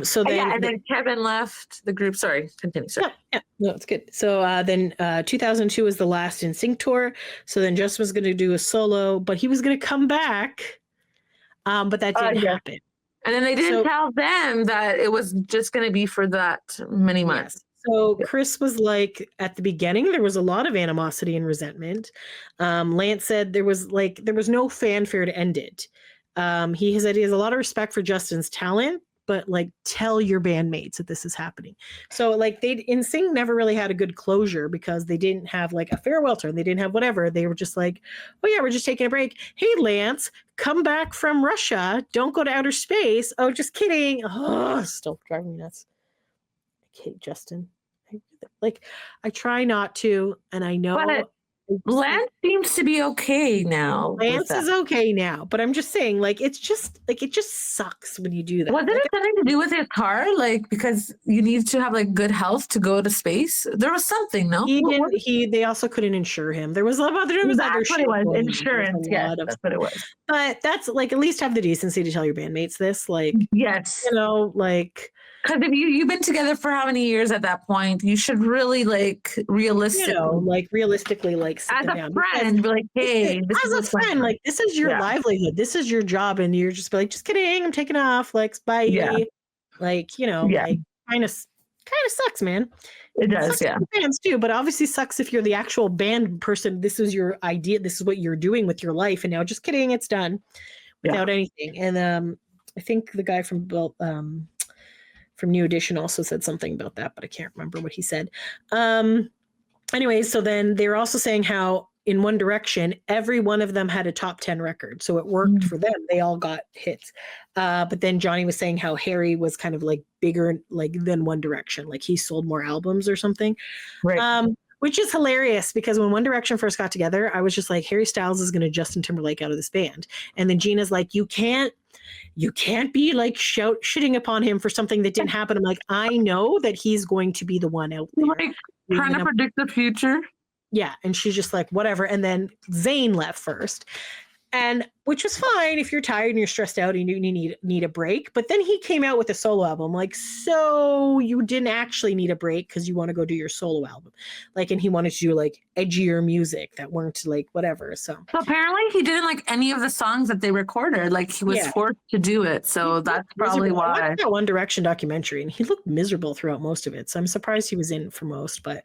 S9: So then,
S10: and then Kevin left the group. Sorry, continue. Sorry.
S9: Yeah, no, it's good. So then 2002 was the last NSYNC tour. So then Justin was going to do a solo, but he was going to come back, but that didn't happen.
S10: And then they didn't tell them that it was just going to be for that many months.
S9: Yes. So Chris was like, at the beginning, there was a lot of animosity and resentment. Lance said there was no fanfare to end it. He said he has a lot of respect for Justin's talent, but like tell your bandmates that this is happening. So like NSYNC never really had a good closure because they didn't have like a farewell tour. They didn't have whatever. They were just like, oh yeah, we're just taking a break. Hey, Lance, come back from Russia. Don't go to outer space. Oh, just kidding. Oh, still driving me nuts. I hate Justin. I try not to, and I know.
S10: But Lance seems to be okay now.
S9: Lance is okay now, but I'm just saying, like, it just sucks when you do that.
S10: Was it something to do with his car? Like, because you need to have like good health to go to space? There was something, no?
S9: They also couldn't insure him. There was a lot of other
S10: That's what it was. Insurance. Yes, that's what it was.
S9: But that's like, at least have the decency to tell your bandmates this. Like,
S10: yes,
S9: you know, like.
S10: Because if you've been together for how many years at that point, you should really realistically,
S9: as
S10: a friend, be like, hey,
S9: as a friend, like this is your livelihood, this is your job, and you're just like, just kidding, I'm taking off, like bye. Yeah. Like like kind of sucks, man.
S10: It does,
S9: sucks for fans too, but obviously sucks if you're the actual band person. This is your idea. This is what you're doing with your life, and now just kidding, it's done without anything. And I think the guy from New Edition also said something about that, but I can't remember what he said. Anyway, so then they were also saying how in One Direction, every one of them had a top 10 record. So it worked for them. They all got hits. But then Johnny was saying how Harry was kind of like bigger than One Direction. Like he sold more albums or something. Right. Which is hilarious because when One Direction first got together, I was just like, Harry Styles is going to Justin Timberlake out of this band. And then Gina's like, you can't be like shitting upon him for something that didn't happen. I'm like, I know that he's going to be the one out there.
S10: Like trying to predict the future.
S9: Yeah. And she's just like, whatever. And then Zayn left first. And which was fine if you're tired and you're stressed out and you need a break. But then he came out with a solo album. Like, so you didn't actually need a break because you want to go do your solo album. Like, and he wanted to do like edgier music that weren't like whatever. So
S10: apparently he didn't like any of the songs that they recorded. Like he was forced to do it. So that's probably why.
S9: I watched that One Direction documentary and he looked miserable throughout most of it. So I'm surprised he was in for most, but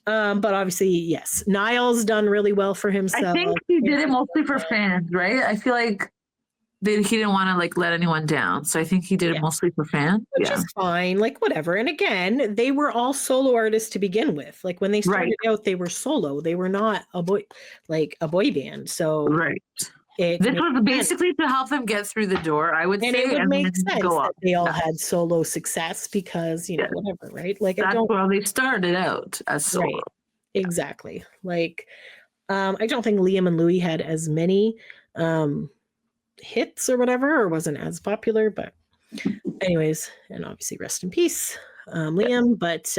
S9: obviously, yes, Niall's done really well for himself.
S10: I think he did it mostly for fans, right? I feel like he didn't want to like let anyone down. So I think he did it mostly for fans.
S9: Which is fine, like whatever. And again, they were all solo artists to begin with. Like when they started out, they were solo. They were not a boy band. So
S10: this was basically to help them get through the door, I would say.
S9: It would make sense that they all had solo success because, whatever, right? Like
S10: that's where they started out as solo. Right.
S9: Exactly. Like, I don't think Liam and Louis had as many hits or whatever, or wasn't as popular, but anyways, and obviously rest in peace, Liam. But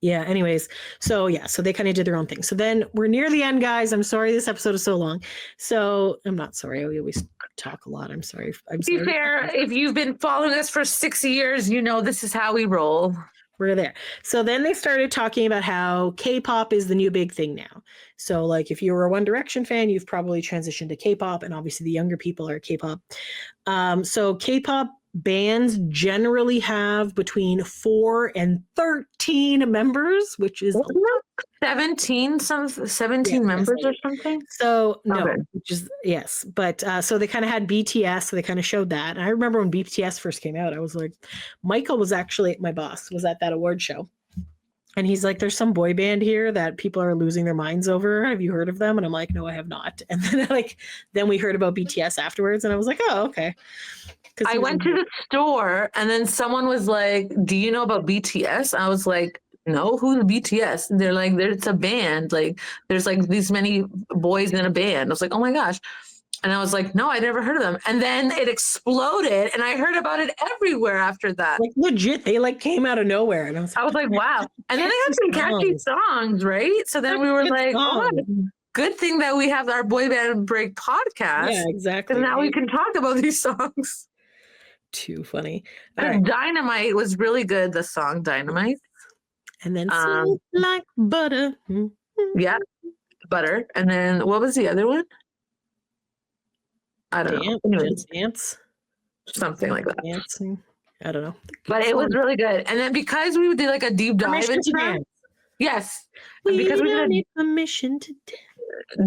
S9: anyways, so they kind of did their own thing. So then we're near the end, guys. I'm sorry this episode is so long. So I'm not sorry. We always talk a lot. I'm sorry. To
S10: be fair, if you've been following us for 6 years, you know this is how we roll.
S9: We're there. So then they started talking about how K-pop is the new big thing now. So like if you were a One Direction fan, you've probably transitioned to K-pop, and obviously the younger people are K-pop. So K-pop bands generally have between 4 and 13 members, which is
S10: 17 members or something.
S9: So no, which is yes, but so they kind of had BTS, so they kind of showed that. And I remember when BTS first came out, I was like, Michael was actually, my boss was at that award show, and he's like, there's some boy band here that people are losing their minds over. Have you heard of them? And I'm like, no, I have not. And then we heard about BTS afterwards, and I was like, oh, okay.
S10: I went to the store and then someone was like, do you know about BTS? I was like, no, who's BTS? And they're like, it's a band. Like there's like these many boys in a band. I was like, oh my gosh. And I was like, no, I never heard of them. And then it exploded and I heard about it everywhere after that.
S9: Like legit, they like came out of nowhere. And I was
S10: like, wow. And then they had some catchy songs, right? So then we were like, oh, good thing that we have our Boy Band Break podcast.
S9: Yeah, exactly.
S10: And now we can talk about these songs.
S9: Too funny.
S10: Dynamite was really good, the song Dynamite.
S9: And then Sweet Like Butter.
S10: Yeah, Butter. And then what was the other one? I don't know.
S9: Dance.
S10: Something like that.
S9: Dancing. I don't know.
S10: But it was really good. And then because we did like a deep dive into them. Yes.
S9: We don't need permission to dance.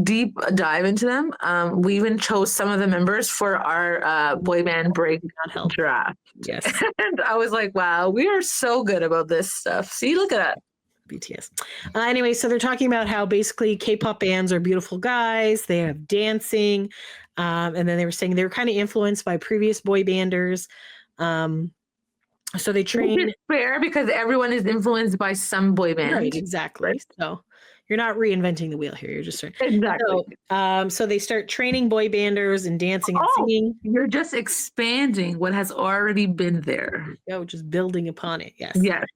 S10: deep dive into them. We even chose some of the members for our boy band break draft.
S9: Yes.
S10: And I was like, wow, we are so good about this stuff. See, look at that.
S9: BTS. Anyway, so they're talking about how basically K-pop bands are beautiful guys. They have dancing. And then they were saying they were kind of influenced by previous boy banders. So they train.
S10: Which is fair because everyone is influenced by some boy band.
S9: Right, exactly. Right. So you're not reinventing the wheel here. You're just
S10: exactly.
S9: So they start training boy banders and dancing and singing.
S10: You're just expanding what has already been there.
S9: Just building upon it. Yes.
S10: Yes.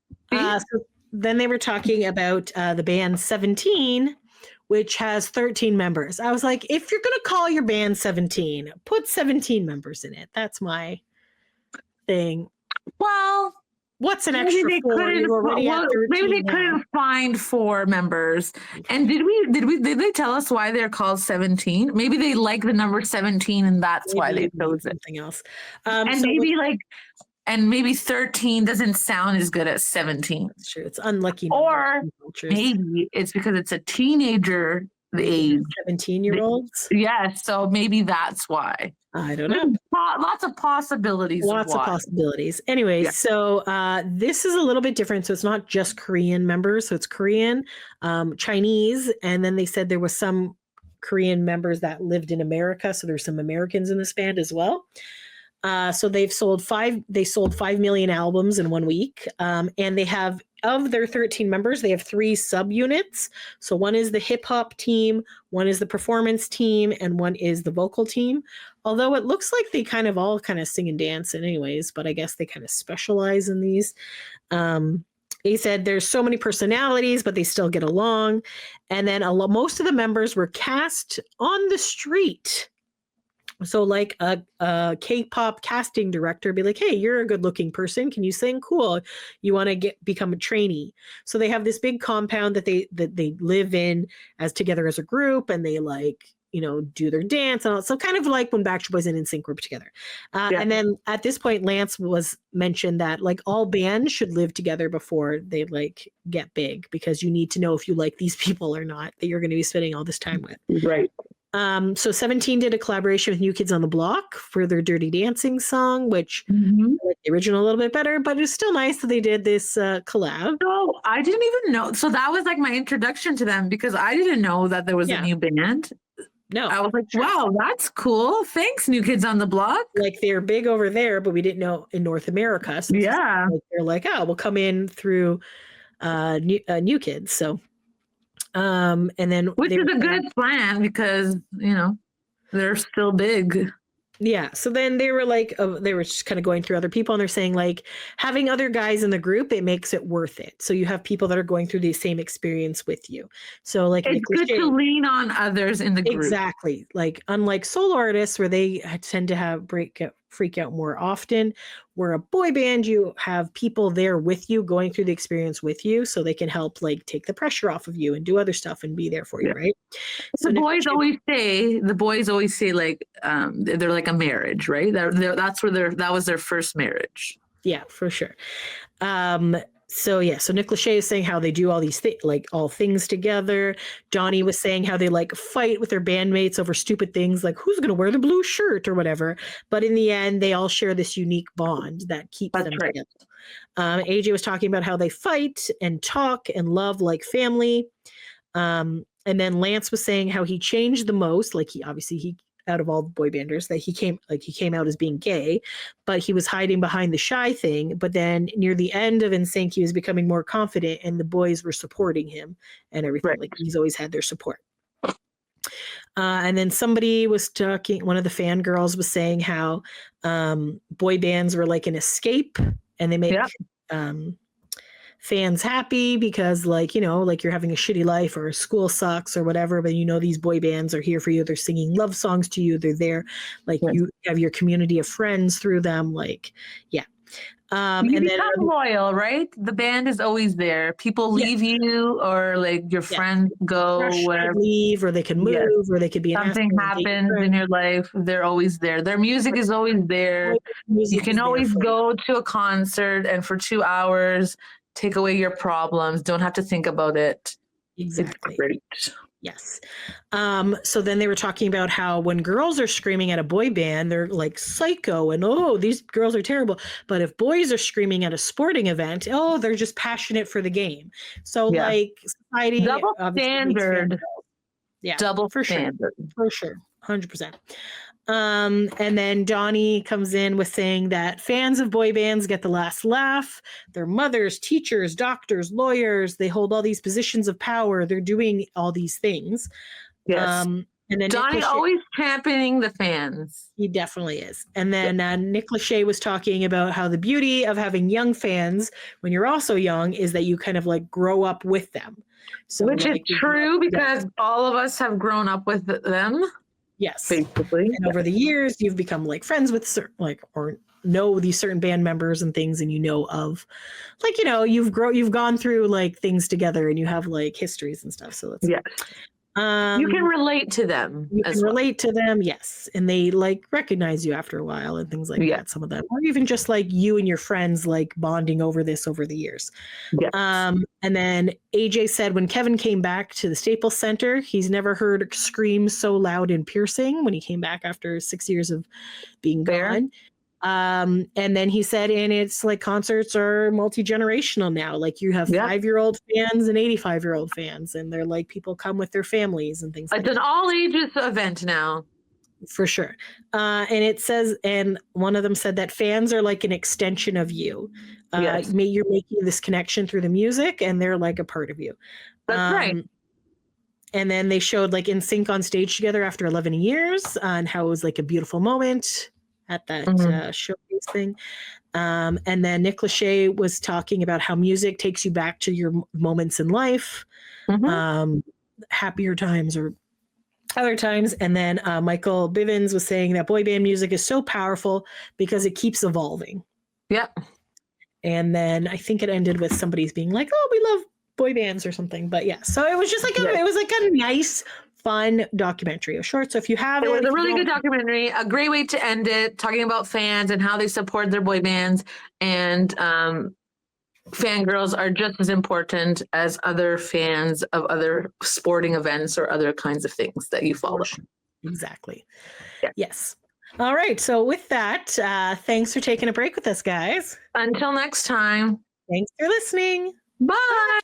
S9: So then they were talking about the band 17, which has 13 members. I was like, if you're going to call your band 17, put 17 members in it. That's my thing.
S10: Well,
S9: what's an extra four?
S10: Maybe they couldn't find 4 members. And did they tell us why they're called 17? Maybe they like the number 17 and that's why they chose it.
S9: Something else.
S10: And maybe 13 doesn't sound as good as 17.
S9: That's true. It's unlucky.
S10: Or maybe it's because it's a teenager age.
S9: 17-year-olds?
S10: Yes. So maybe that's why.
S9: I don't know.
S10: Lots of possibilities.
S9: Lots of possibilities. Anyway, so this is a little bit different. So it's not just Korean members. So it's Korean, Chinese, and then they said there was some Korean members that lived in America. So there's some Americans in this band as well. So they sold 5 million albums in 1 week. And they have, of their 13 members, they have 3 subunits. So one is the hip hop team, one is the performance team, and one is the vocal team. Although it looks like they all sing and dance anyways, but I guess they kind of specialize in these. He said there's so many personalities, but they still get along. And then most of the members were cast on the street. So like a K-pop casting director be like, hey, you're a good looking person. Can you sing? Cool. You want to become a trainee. So they have this big compound that they live in together as a group, and they do their dance and all. So kind of like when Backstreet Boys and NSYNC were together. And then at this point, Lance was mentioned that all bands should live together before they get big, because you need to know if you like these people or not that you're going to be spending all this time with.
S10: Right.
S9: So 17 did a collaboration with New Kids on the Block for their Dirty Dancing song, which I like the original a little bit better, but it's still nice that they did this collab.
S10: So I didn't even know. So that was my introduction to them, because I didn't know that there was a new band.
S9: No.
S10: I was like, wow, that's cool. Thanks, New Kids on the Block.
S9: They're big over there, but we didn't know in North America. So
S10: yeah.
S9: They're like, oh, we'll come in through New Kids. So and then
S10: which is a good plan, because they're still big.
S9: Yeah. So then they were they were just kind of going through other people, and they're saying having other guys in the group, it makes it worth it. So you have people that are going through the same experience with you. So it's
S10: good to lean on others in the group.
S9: Exactly. Unlike solo artists where they tend to have freak out more often, where a boy band, you have people there with you, going through the experience with you, so they can help take the pressure off of you and do other stuff and be there for you, right? So
S10: the boys always say they're like a marriage, right? That was their first marriage.
S9: Yeah, for sure. So Nick Lachey is saying how they do all these things, all things together. Johnny was saying how they fight with their bandmates over stupid things, who's going to wear the blue shirt or whatever. But in the end, they all share this unique bond that keeps them together. AJ was talking about how they fight and talk and love like family. And then Lance was saying how he changed the most. He out of all the boy banders, that he came out as being gay, but he was hiding behind the shy thing. But then near the end of NSYNC, he was becoming more confident, and the boys were supporting him and everything.
S10: Right.
S9: He's always had their support. And then somebody was talking, one of the fangirls was saying how boy bands were like an escape, and they make fans happy because you're having a shitty life or school sucks or whatever, but these boy bands are here for you. They're singing love songs to you. They're there. You have your community of friends through them.
S10: And then loyal, right? The band is always there. People leave you, or your friends go, whatever.
S9: Leave, or they can move, or they could be
S10: something happens in your life. They're always there. Their music is always there. You can always go to a concert, and for 2 hours, take away your problems. Don't have to think about it.
S9: Exactly.
S10: It's great.
S9: Yes. So then they were talking about how when girls are screaming at a boy band, they're like psycho and oh, these girls are terrible. But if boys are screaming at a sporting event, oh, they're just passionate for the game. So like society
S10: Double
S9: obviously makes
S10: standard.
S9: yeah,
S10: Double
S9: for
S10: standard.
S9: sure. For sure. 100%. And then Donnie comes in with saying that fans of boy bands get the last laugh. They're mothers, teachers, doctors, lawyers. They hold all these positions of power. They're doing all these things.
S10: Yes.
S9: And then
S10: Donnie always championing the fans.
S9: He definitely is. And then Nick Lachey was talking about how the beauty of having young fans when you're also young is that you kind of like grow up with them. So
S10: which
S9: like,
S10: is true because all of us have grown up with them.
S9: Yes.
S10: Basically.
S9: And over the years, you've become like friends with certain, like, or know these certain band members and things, and you know of, like, you know, you've gone through like things together, and you have like histories and stuff. So that's
S10: you can relate to them.
S9: You can relate to them, yes, and they like recognize you after a while and things like that. Some of them, or even just like you and your friends like bonding over this over the years. And then AJ said when Kevin came back to the Staples Center, he's never heard screams so loud and piercing when he came back after 6 years of being gone. And then he said, and it's like concerts are multi-generational now. Like you have 5-year-old fans and 85-year-old fans, and they're like people come with their families and things like that.
S10: It's an all ages event now.
S9: For sure. And it says, and one of them said that fans are like an extension of you. You're making this connection through the music, and they're like a part of you.
S10: That's right.
S9: And then they showed like NSYNC on stage together after 11 years and how it was like a beautiful moment at that showcase thing. And then Nick Lachey was talking about how music takes you back to your moments in life, happier times or other times. And then Michael Bivins was saying that boy band music is so powerful because it keeps evolving. And then I think it ended with somebody's being like, oh, we love boy bands or something. But yeah, so it was just like it was like a nice, fun documentary. It was short, so if you have it
S10: was a really good documentary, a great way to end it, talking about fans and how they support their boy bands, and fangirls are just as important as other fans of other sporting events or other kinds of things that you follow.
S9: Exactly. Yes. All right. So with that, thanks for taking a break with us, guys.
S10: Until next time.
S9: Thanks for listening.
S10: Bye.